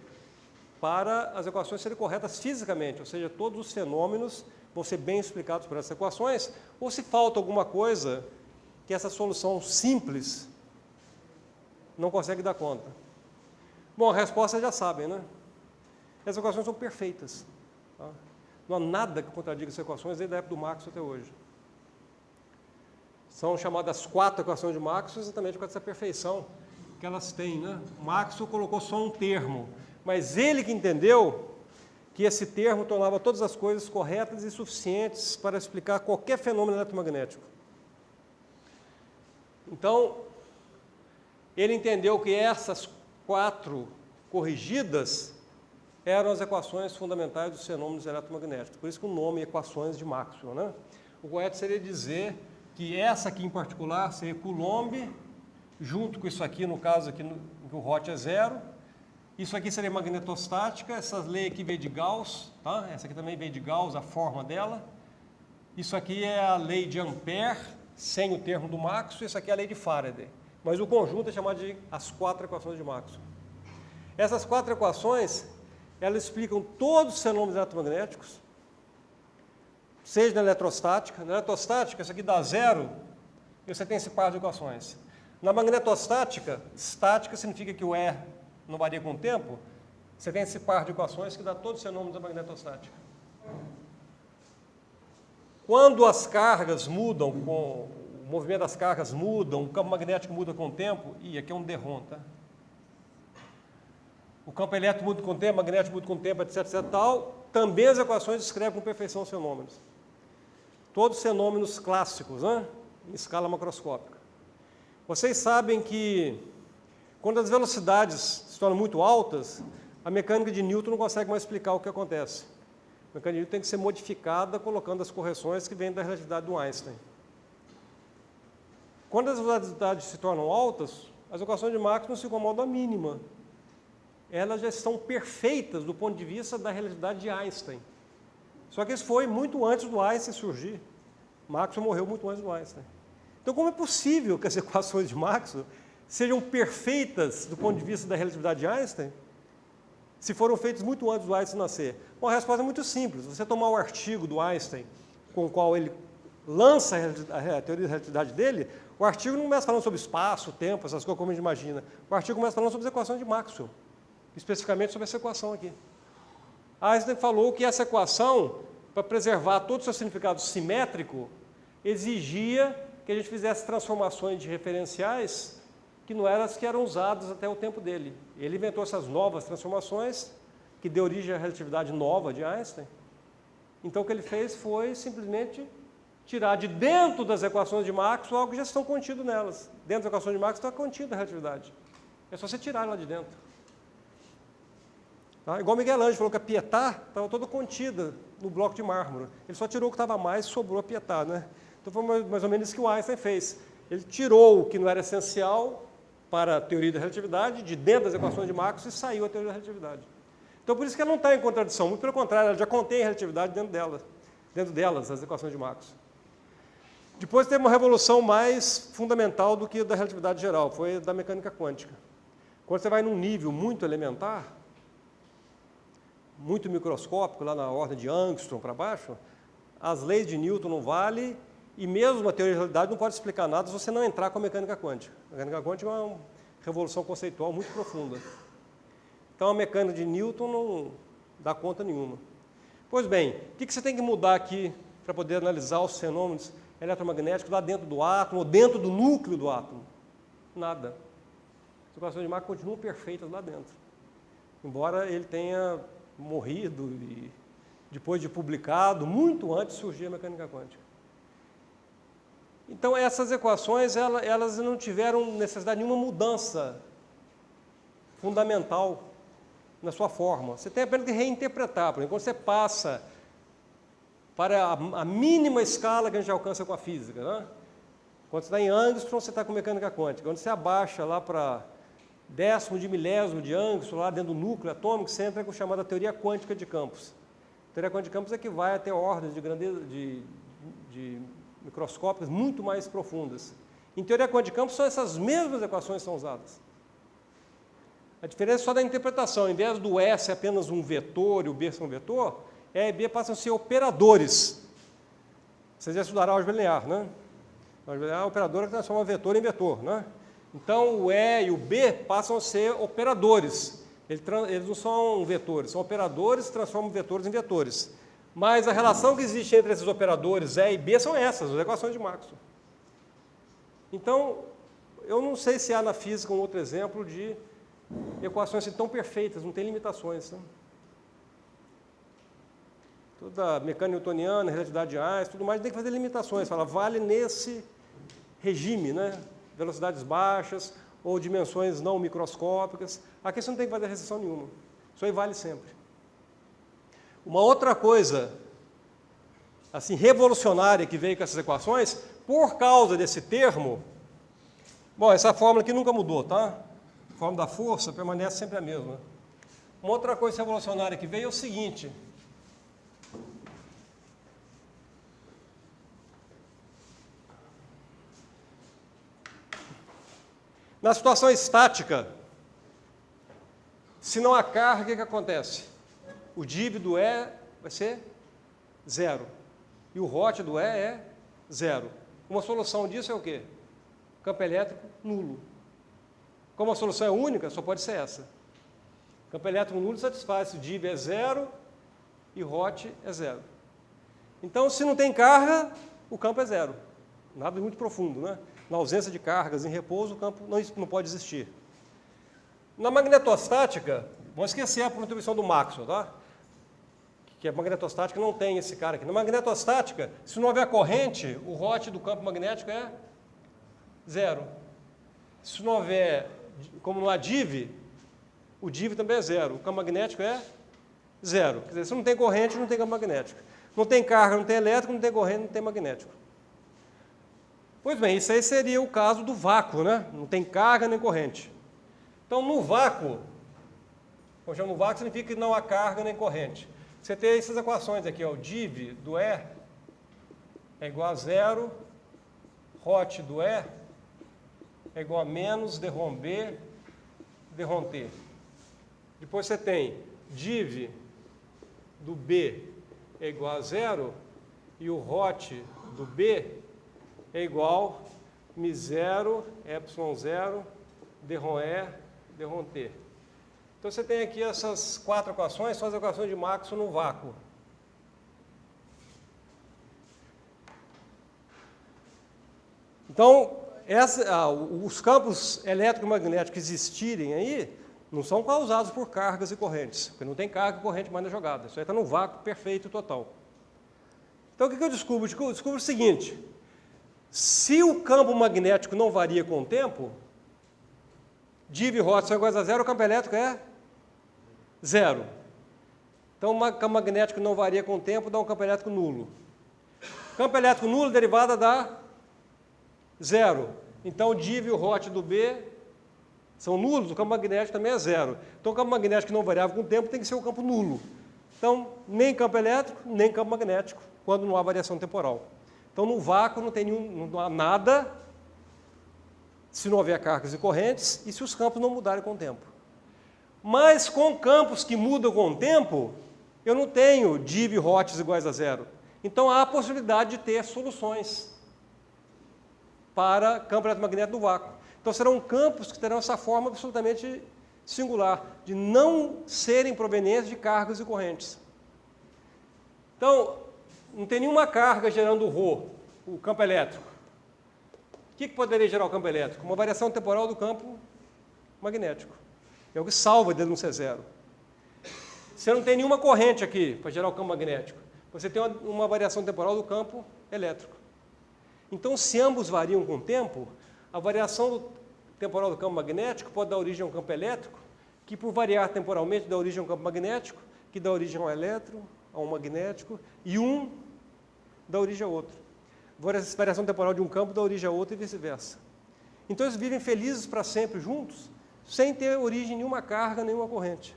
para as equações serem corretas fisicamente, ou seja, todos os fenômenos vão ser bem explicados por essas equações, ou se falta alguma coisa que essa solução simples não consegue dar conta. Bom, a resposta já sabem, né? As equações são perfeitas. Tá? Não há nada que contradiga essas equações desde a época do Maxwell até hoje. São chamadas 4 equações de Maxwell exatamente por causa dessa perfeição que elas têm, né? O Maxwell colocou só um termo, mas ele que entendeu que esse termo tornava todas as coisas corretas e suficientes para explicar qualquer fenômeno eletromagnético. Então, ele entendeu que essas 4 corrigidas eram as equações fundamentais dos fenômenos eletromagnéticos. Por isso que o nome é equações de Maxwell, né? O correto seria dizer que essa aqui em particular seria Coulomb, junto com isso aqui, no caso aqui, que o hot é 0. Isso aqui seria magnetostática, essa lei aqui veio de Gauss, tá? Essa aqui também veio de Gauss, a forma dela. Isso aqui é a lei de Ampère, sem o termo do Maxwell, isso aqui é a lei de Faraday. Mas o conjunto é chamado de as 4 equações de Maxwell. Essas 4 equações, elas explicam todos os fenômenos eletromagnéticos, seja na eletrostática. Na eletrostática, isso aqui dá 0, e você tem esse par de equações. Na magnetostática, estática significa que o E não varia com o tempo, você tem esse par de equações que dá todos os fenômenos da magnetostática. Quando as cargas mudam, o movimento das cargas muda, o campo magnético muda com o tempo, e aqui é um derrom, tá? O campo elétrico muda com o tempo, o magnético muda com o tempo, etc, etc, tal. Também as equações descrevem com perfeição os fenômenos. Todos fenômenos clássicos, né? Em escala macroscópica. Vocês sabem que, quando as velocidades se tornam muito altas, a mecânica de Newton não consegue mais explicar o que acontece. A mecânica de Newton tem que ser modificada colocando as correções que vêm da relatividade do Einstein. Quando as velocidades se tornam altas, as equações de Maxwell se incomodam à mínima. Elas já estão perfeitas do ponto de vista da relatividade de Einstein. Só que isso foi muito antes do Einstein surgir. Maxwell morreu muito antes do Einstein. Então, como é possível que as equações de Maxwell sejam perfeitas do ponto de vista da relatividade de Einstein, se foram feitas muito antes do Einstein nascer? Bom, a resposta é muito simples. Você tomar o artigo do Einstein, com o qual ele lança a teoria da relatividade dele, o artigo não começa falando sobre espaço, tempo, essas coisas como a gente imagina. O artigo começa falando sobre as equações de Maxwell, especificamente sobre essa equação aqui. Einstein falou que essa equação, para preservar todo o seu significado simétrico, exigia que a gente fizesse transformações de referenciais que não eram as que eram usadas até o tempo dele. Ele inventou essas novas transformações, que deu origem à relatividade nova de Einstein. Então, o que ele fez foi simplesmente tirar de dentro das equações de Maxwell algo que já estão contido nelas. Dentro das equações de Maxwell está contida a relatividade. É só você tirar lá de dentro. Tá? Igual Miguel Ângelo falou que a Pietà estava toda contida no bloco de mármore. Ele só tirou o que estava a mais e sobrou a Pietà, né? Então foi mais ou menos isso que o Einstein fez. Ele tirou o que não era essencial para a teoria da relatividade de dentro das equações de Maxwell e saiu a teoria da relatividade. Então por isso que ela não está em contradição, muito pelo contrário, ela já contém a relatividade dentro delas, as equações de Maxwell. Depois teve uma revolução mais fundamental do que a da relatividade geral, foi a da mecânica quântica. Quando você vai num nível muito elementar, muito microscópico, lá na ordem de Angstrom para baixo, as leis de Newton não valem, e mesmo a teoria da relatividade não pode explicar nada se você não entrar com a mecânica quântica. A mecânica quântica é uma revolução conceitual muito profunda. Então a mecânica de Newton não dá conta nenhuma. Pois bem, o que você tem que mudar aqui para poder analisar os fenômenos eletromagnéticos lá dentro do átomo, ou dentro do núcleo do átomo? Nada. As equações de Maxwell continuam perfeitas lá dentro. Embora ele tenha morrido e depois de publicado, muito antes de surgir a mecânica quântica. Então essas equações, elas não tiveram necessidade de nenhuma mudança fundamental na sua forma. Você tem apenas que reinterpretar. Por exemplo, quando você passa para a mínima escala que a gente alcança com a física, né? Quando você está em Angstrom, você está com mecânica quântica. Quando você abaixa lá para décimo de milésimo de Angstrom, lá dentro do núcleo atômico, você entra com a chamada teoria quântica de campos. A teoria quântica de campos é que vai até ordens de grandeza de microscópicas muito mais profundas. Em teoria quântica de campos, são essas mesmas equações que são usadas. A diferença é só da interpretação. Em vez do E ser apenas um vetor e o B ser um vetor, E e B passam a ser operadores. Vocês já estudaram álgebra linear, né? A álgebra linear é uma operadora que transforma vetor em vetor, né? Então, o E e o B passam a ser operadores. Eles não são vetores, são operadores que transformam vetores em vetores. Mas a relação que existe entre esses operadores E e B são essas, as equações de Maxwell. Então, eu não sei se há na física um outro exemplo de equações assim tão perfeitas, não tem limitações. Né? Toda a mecânica newtoniana, relatividade de Einstein, tudo mais, tem que fazer limitações. Fala, vale nesse regime, né? Velocidades baixas ou dimensões não microscópicas. Aqui você não tem que fazer restrição nenhuma. Isso aí vale sempre. Uma outra coisa, assim, revolucionária que veio com essas equações, por causa desse termo, bom, essa fórmula aqui nunca mudou, tá? A fórmula da força permanece sempre a mesma. Uma outra coisa revolucionária que veio é o seguinte. Na situação estática, se não há carga, o que acontece? O div do E vai ser zero. E o hot do E é zero. Uma solução disso é o quê? Campo elétrico nulo. Como a solução é única, só pode ser essa. Campo elétrico nulo satisfaz se o div é zero e hot é zero. Então, se não tem carga, o campo é zero. Nada muito profundo, né? Na ausência de cargas em repouso, o campo não pode existir. Na magnetostática, vamos esquecer a contribuição do Maxwell, tá? Que a magnetostática não tem esse cara aqui. Na magnetostática, se não houver corrente, o Hot do campo magnético é zero. Se não houver, como no div, o div também é zero. O campo magnético é zero. Quer dizer, se não tem corrente, não tem campo magnético. Não tem carga, não tem elétrico, não tem corrente, não tem magnético. Pois bem, isso aí seria o caso do vácuo, né? Não tem carga nem corrente. Então, no vácuo, quando chama no vácuo, significa que não há carga nem corrente. Você tem essas equações aqui, ó, o div do E é igual a zero, Hot do E é igual a menos dρm B, dρm T. Depois você tem div do B é igual a zero e o Hot do B é igual a μ0, ε0, dρm E, dρm T. Então você tem aqui essas 4 equações, são as equações de Maxwell no vácuo. Então, os campos eletromagnéticos que existirem aí não são causados por cargas e correntes, porque não tem carga e corrente mais na jogada. Isso aí está no vácuo perfeito e total. Então, o que eu descubro? Eu descubro o seguinte: se o campo magnético não varia com o tempo, div e Hot são iguais a zero, o campo elétrico é zero. Então, o campo magnético não varia com o tempo, dá um campo elétrico nulo. Campo elétrico nulo, derivada dá zero. Então, o div e o Hot do B são nulos, o campo magnético também é zero. Então, o campo magnético que não variava com o tempo tem que ser o campo nulo. Então, nem campo elétrico, nem campo magnético, quando não há variação temporal. Então, no vácuo não há nada, se não houver cargas e correntes, e se os campos não mudarem com o tempo. Mas com campos que mudam com o tempo, eu não tenho div e Hots iguais a zero. Então há a possibilidade de ter soluções para campo eletromagnético do vácuo. Então serão campos que terão essa forma absolutamente singular, de não serem provenientes de cargas e correntes. Então, não tem nenhuma carga gerando o Rho, o campo elétrico. O que poderia gerar o campo elétrico? Uma variação temporal do campo magnético. É o que salva dele não ser zero. Você não tem nenhuma corrente aqui para gerar o campo magnético. Você tem uma variação temporal do campo elétrico. Então, se ambos variam com o tempo, a variação temporal do campo magnético pode dar origem a um campo elétrico, que por variar temporalmente dá origem a um campo magnético, que dá origem a um elétron, a um magnético, e um dá origem a outro. A variação temporal de um campo dá origem a outro e vice-versa. Então, eles vivem felizes para sempre juntos, sem ter origem nenhuma carga, nenhuma corrente.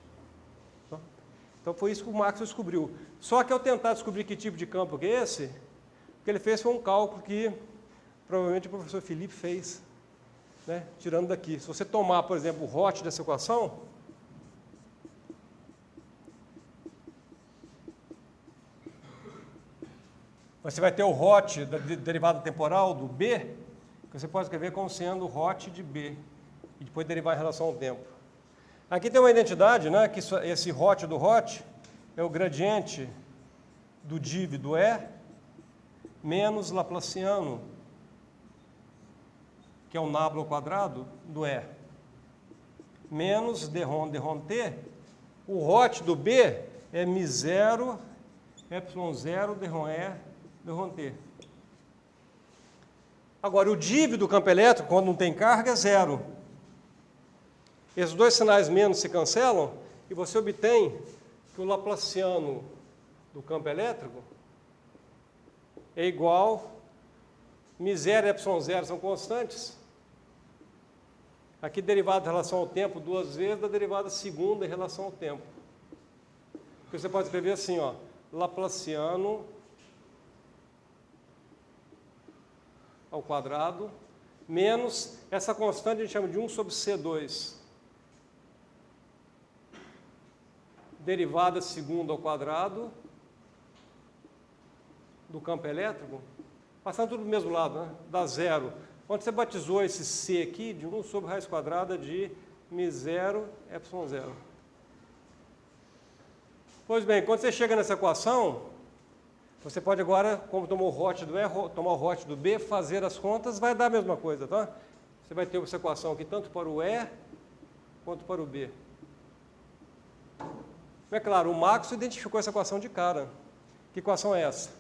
Então, foi isso que o Maxwell descobriu. Só que ao tentar descobrir que tipo de campo que é esse, o que ele fez foi um cálculo que provavelmente o professor Felipe fez, né, tirando daqui. Se você tomar, por exemplo, o Hot dessa equação, você vai ter o Hot da derivada temporal do B, que você pode escrever como sendo Hot de B, e depois derivar em relação ao tempo. Aqui tem uma identidade, né, que esse Hot do Hot é o gradiente do div do E menos Laplaciano, que é o nabla ao quadrado do E, menos dρm T. O Hot do B é μ0, ε0, dρm E, dρm T. Agora, o div do campo elétrico, quando não tem carga, é zero. Esses dois sinais menos se cancelam e você obtém que o Laplaciano do campo elétrico é igual μ0 e ε0 são constantes. Aqui derivada em relação ao tempo duas vezes da derivada segunda em relação ao tempo. Porque você pode escrever assim, ó, Laplaciano ao quadrado menos essa constante a gente chama de 1 sobre C2. Derivada segunda ao quadrado do campo elétrico, passando tudo do mesmo lado, né? Dá zero. Onde você batizou esse C aqui de 1 sobre raiz quadrada de μ0, ε0. Pois bem, quando você chega nessa equação, Você pode agora, como tomou o hot do E, tomar o hot do B, fazer as contas, vai dar a mesma coisa, tá? Você vai ter essa equação aqui tanto para o E quanto para o B. É claro, o Max identificou essa equação de cara. Que equação é essa?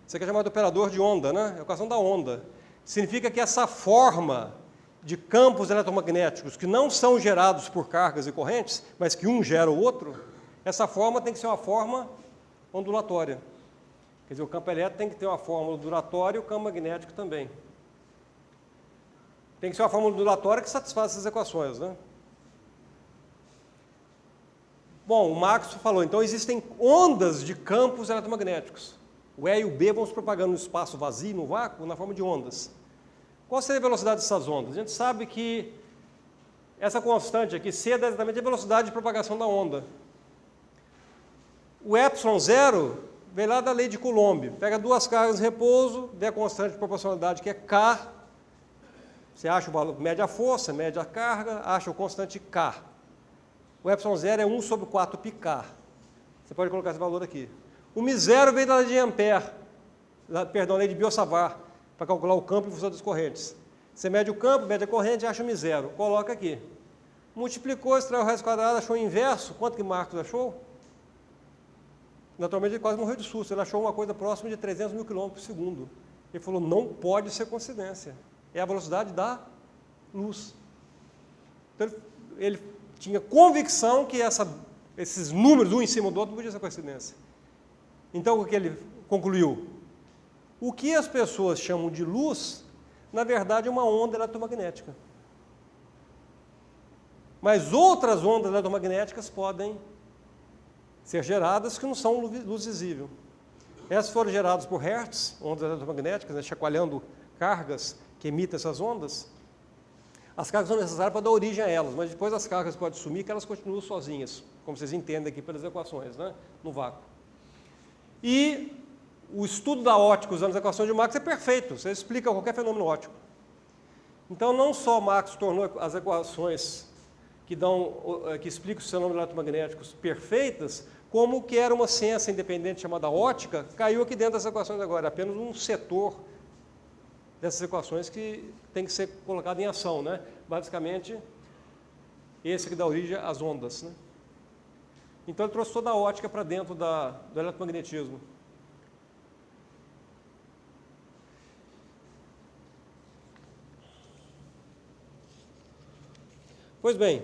Isso aqui é chamado operador de onda, né? É a equação da onda. Significa que essa forma de campos eletromagnéticos que não são gerados por cargas e correntes, mas que um gera o outro, essa forma tem que ser uma forma ondulatória. Quer dizer, o campo elétrico tem que ter uma forma ondulatória e o campo magnético também. Tem que ser uma forma ondulatória que satisfaz essas equações, né? Bom, o Max falou, então existem ondas de campos eletromagnéticos. O E e o B vão se propagando no espaço vazio, no vácuo, na forma de ondas. Qual seria a velocidade dessas ondas? A gente sabe que essa constante aqui, C, é exatamente a velocidade de propagação da onda. O ε0 vem lá da lei de Coulomb. Pega duas cargas em repouso, vê a constante de proporcionalidade que é K. Você acha o valor, mede a força, mede a carga, acha o constante K. O ε0 é 1 sobre 4 πk. Você pode colocar esse valor aqui. O μ0 vem da lei de Ampère, perdão, lei de Biot-Savart, para calcular o campo em função das correntes. Você mede o campo, mede a corrente e acha o μ0. Coloca aqui. Multiplicou, extraiu o resto quadrado, achou o inverso. Quanto que Marcos achou? Naturalmente ele quase morreu de susto. Ele achou uma coisa próxima de 300 mil km por segundo. Ele falou, não pode ser coincidência. É a velocidade da luz. Então ele tinha convicção que esses números, um em cima do outro, não podia ser coincidência. Então, o que ele concluiu? O que as pessoas chamam de luz, na verdade, é uma onda eletromagnética. Mas outras ondas eletromagnéticas podem ser geradas que não são luz visível. Essas foram geradas por Hertz, ondas eletromagnéticas, né, chacoalhando cargas que emitem essas ondas. As cargas são necessárias para dar origem a elas, mas depois as cargas podem sumir que elas continuam sozinhas, como vocês entendem aqui pelas equações, né, no vácuo. E o estudo da ótica usando as equações de Max é perfeito, você explica qualquer fenômeno óptico. Então, não só Max tornou as equações que explicam os fenômenos eletromagnéticos perfeitas, como o que era uma ciência independente chamada ótica, caiu aqui dentro das equações agora, apenas um setor dessas equações que tem que ser colocado em ação, né? Basicamente, esse que dá origem às ondas, né? Então ele trouxe toda a ótica para dentro do eletromagnetismo. Pois bem,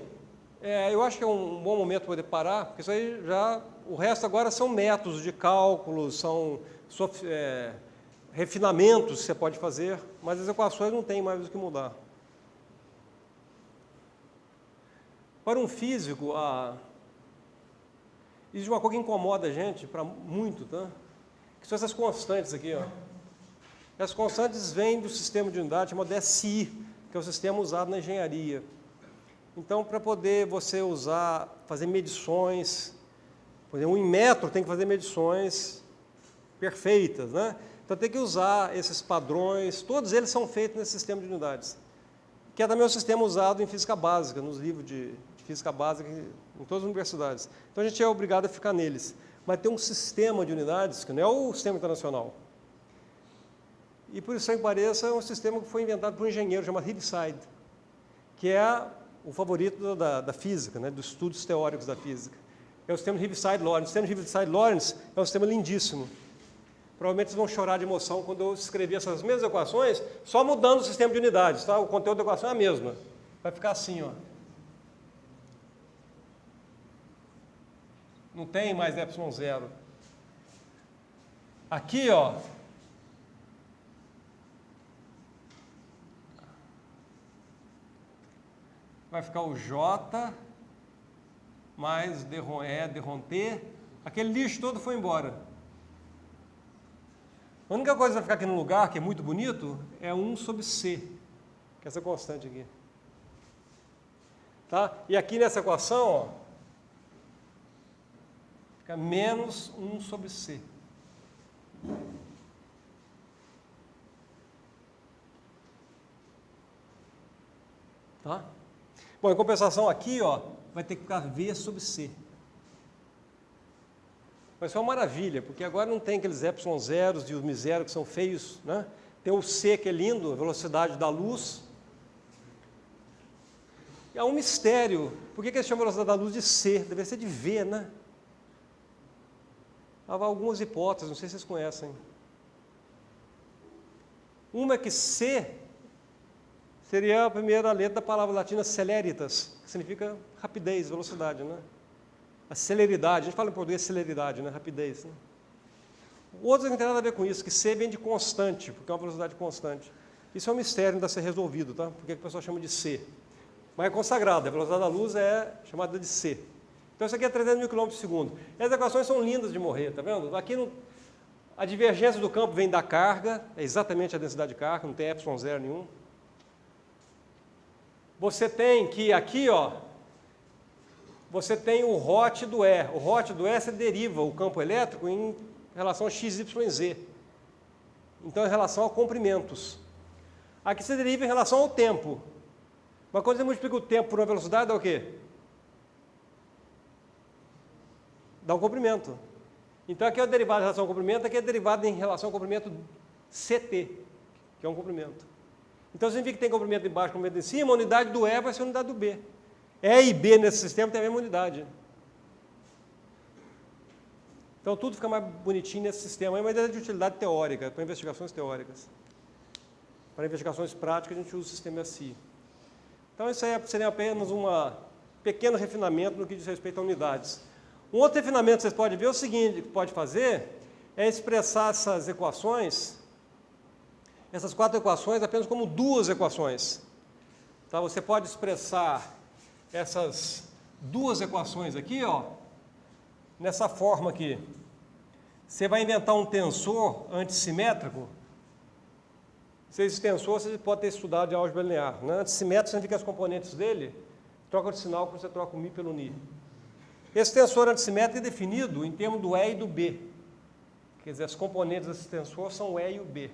eu acho que é um bom momento para poder parar, porque isso aí já, o resto agora são métodos de cálculo, são refinamentos que você pode fazer, mas as equações não tem mais o que mudar. Para um físico, existe uma coisa que incomoda a gente para muito, tá? Que são essas constantes aqui, ó. Essas constantes vêm do sistema de unidade chamado SI, que é o sistema usado na engenharia. Então, para poder você fazer medições, por exemplo, em metro tem que fazer medições perfeitas, né? Então tem que usar esses padrões, todos eles são feitos nesse sistema de unidades, que é também um sistema usado em física básica, nos livros de física básica em todas as universidades. Então a gente é obrigado a ficar neles. Mas tem um sistema de unidades, que não é o sistema internacional. E por isso que pareça, é um sistema que foi inventado por um engenheiro chamado Heaviside, que é o favorito da física, né, dos estudos teóricos da física. É o sistema Heaviside-Lorentz. O sistema Heaviside-Lorentz é um sistema lindíssimo. Provavelmente vocês vão chorar de emoção quando eu escrever essas mesmas equações, só mudando o sistema de unidades, tá? O conteúdo da equação é a mesma. Vai ficar assim, ó. Não tem mais ε0. Aqui, ó. Vai ficar o J mais D-E, D-T. Aquele lixo todo foi embora. A única coisa que vai ficar aqui no lugar, que é muito bonito, é 1 sobre C, que é essa constante aqui. Tá? E aqui nessa equação, ó, fica menos 1 sobre C. Tá? Bom, em compensação aqui, ó, vai ter que ficar V sobre C. Mas isso é uma maravilha, porque agora não tem aqueles epsilon zeros e os mi0 que são feios, né? Tem o c que é lindo, a velocidade da luz. É um mistério. Por que eles chamam a velocidade da luz de c? Deve ser de v, né? Há algumas hipóteses, não sei se vocês conhecem. Uma é que c seria a primeira letra da palavra latina celeritas, que significa rapidez, velocidade, né? A celeridade, a gente fala em português celeridade, né? Rapidez. Né? Outros não tem nada a ver com isso, que C vem de constante, porque é uma velocidade constante. Isso é um mistério ainda a ser resolvido, tá? Porque o pessoal chama de C. Mas é consagrado, a velocidade da luz é chamada de C. Então isso aqui é 300 mil km por segundo. Essas equações são lindas de morrer, tá vendo? Aqui a divergência do campo vem da carga, é exatamente a densidade de carga, não tem epsilon zero nenhum. Você tem que aqui, ó, você tem o hot do E. O hot do E, você deriva o campo elétrico em relação a x, y, z. Então, em relação a comprimentos. Aqui você deriva em relação ao tempo. Mas quando você multiplica o tempo por uma velocidade, dá o quê? Dá um comprimento. Então, aqui é a derivada em relação ao comprimento, aqui é a derivada em relação ao comprimento CT, que é um comprimento. Então, significa que tem comprimento embaixo e comprimento em cima, a unidade do E vai ser a unidade do B. E e B nesse sistema tem a mesma unidade. Então, tudo fica mais bonitinho nesse sistema, mas é de utilidade teórica, para investigações teóricas. Para investigações práticas, a gente usa o sistema SI. Então, isso aí seria apenas um pequeno refinamento no que diz respeito a unidades. Um outro refinamento que vocês podem ver é o seguinte, que pode fazer, é expressar essas equações, essas 4 equações, apenas como 2 equações. Tá? Você pode expressar essas 2 equações aqui, ó, nessa forma aqui. Você vai inventar um tensor antissimétrico. Esse tensor você pode ter estudado de álgebra linear. Né? Antissimétrico significa que as componentes dele trocam de sinal quando você troca o mi pelo ni. Esse tensor antissimétrico é definido em termos do E e do B. Quer dizer, as componentes desse tensor são o E e o B.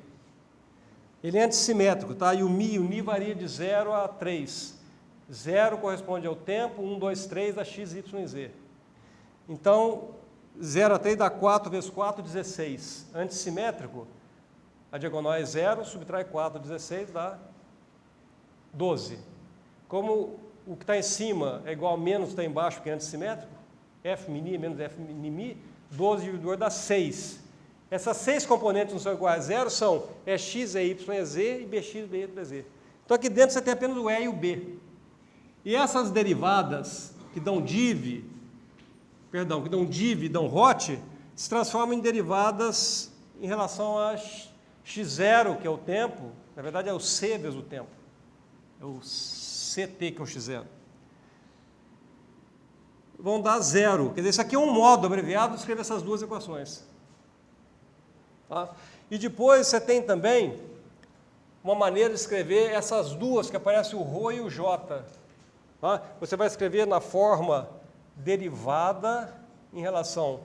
Ele é antissimétrico, tá? E o mi e o ni varia de 0 a 3. 0 corresponde ao tempo, 1, 2, 3 dá x, y e z. Então, 0 a 3 dá 4 vezes 4, 16. Antissimétrico, a diagonal é 0, subtrai 4, 16 dá 12. Como o que está em cima é igual a menos que está embaixo, que é antissimétrico, f mini menos f mini, 12 dividido 2 dá 6. Essas 6 componentes não são iguais a 0, são x, y, z e bx, by, bz. Então aqui dentro você tem apenas o e e o b. E essas derivadas que dão div e dão hot, se transformam em derivadas em relação a x0, que é o tempo, na verdade é o c vezes o tempo. É o ct, que é o x0. Vão dar 0. Quer dizer, isso aqui é um modo abreviado de escrever essas 2 equações. Tá? E depois você tem também uma maneira de escrever essas 2, que aparece o ρ e o j. Tá? Você vai escrever na forma derivada em relação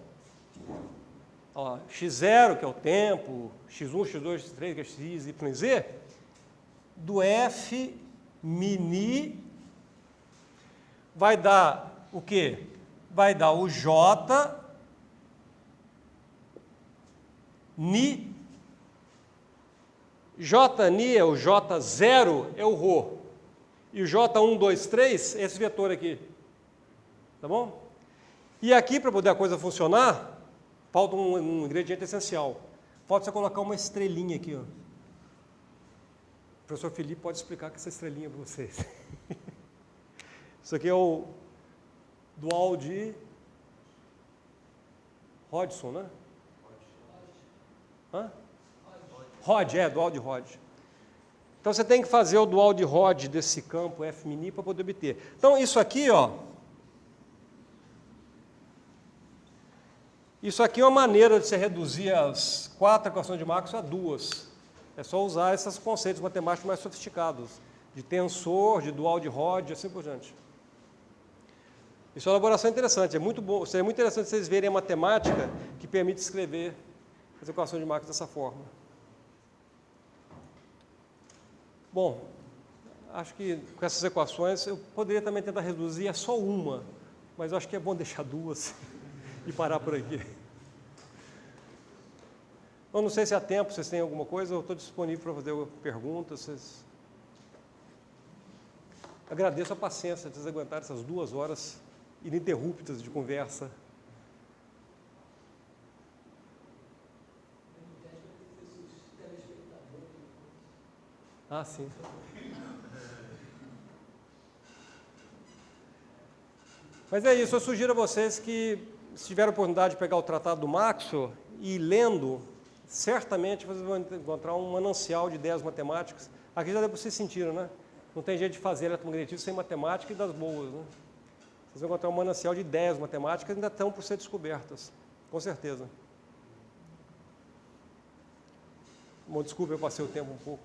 a x0, que é o tempo, x1, x2, x3, que é x, y, z, do f mini, vai dar o quê? Vai dar o j ni. J ni é o j0, é o ρ. E o j1, 2, 3 é esse vetor aqui. Tá bom? E aqui, para poder a coisa funcionar, falta um ingrediente essencial. Falta você colocar uma estrelinha aqui. Ó. O professor Felipe pode explicar que essa estrelinha para vocês. Isso aqui é o dual de Hodgson, né? Hã? Dual de Hodge. Então você tem que fazer o dual de Hodge desse campo F mini para poder obter. Então isso aqui, ó, isso aqui é uma maneira de você reduzir as 4 equações de Maxwell a 2. É só usar esses conceitos matemáticos mais sofisticados, de tensor, de dual de Hodge, assim por diante. Isso é uma elaboração interessante, é muito bom, seria muito interessante vocês verem a matemática que permite escrever as equações de Maxwell dessa forma. Bom, acho que com essas equações eu poderia também tentar reduzir a só uma, mas eu acho que é bom deixar 2 e parar por aqui. Eu não sei se há tempo, vocês têm alguma coisa, eu estou disponível para fazer perguntas. Vocês... Agradeço a paciência de vocês aguentarem essas 2 horas ininterruptas de conversa. Ah, sim. Mas é isso, eu sugiro a vocês que, se tiverem a oportunidade de pegar o Tratado do Maxwell e ir lendo, certamente vocês vão encontrar um manancial de ideias matemáticas. Aqui já deu para vocês sentiram, né? Não tem jeito de fazer eletromagnetismo sem matemática e das boas, né? Vocês vão encontrar um manancial de ideias matemáticas que ainda estão por ser descobertas, com certeza. Bom, desculpa, eu passei o tempo um pouco.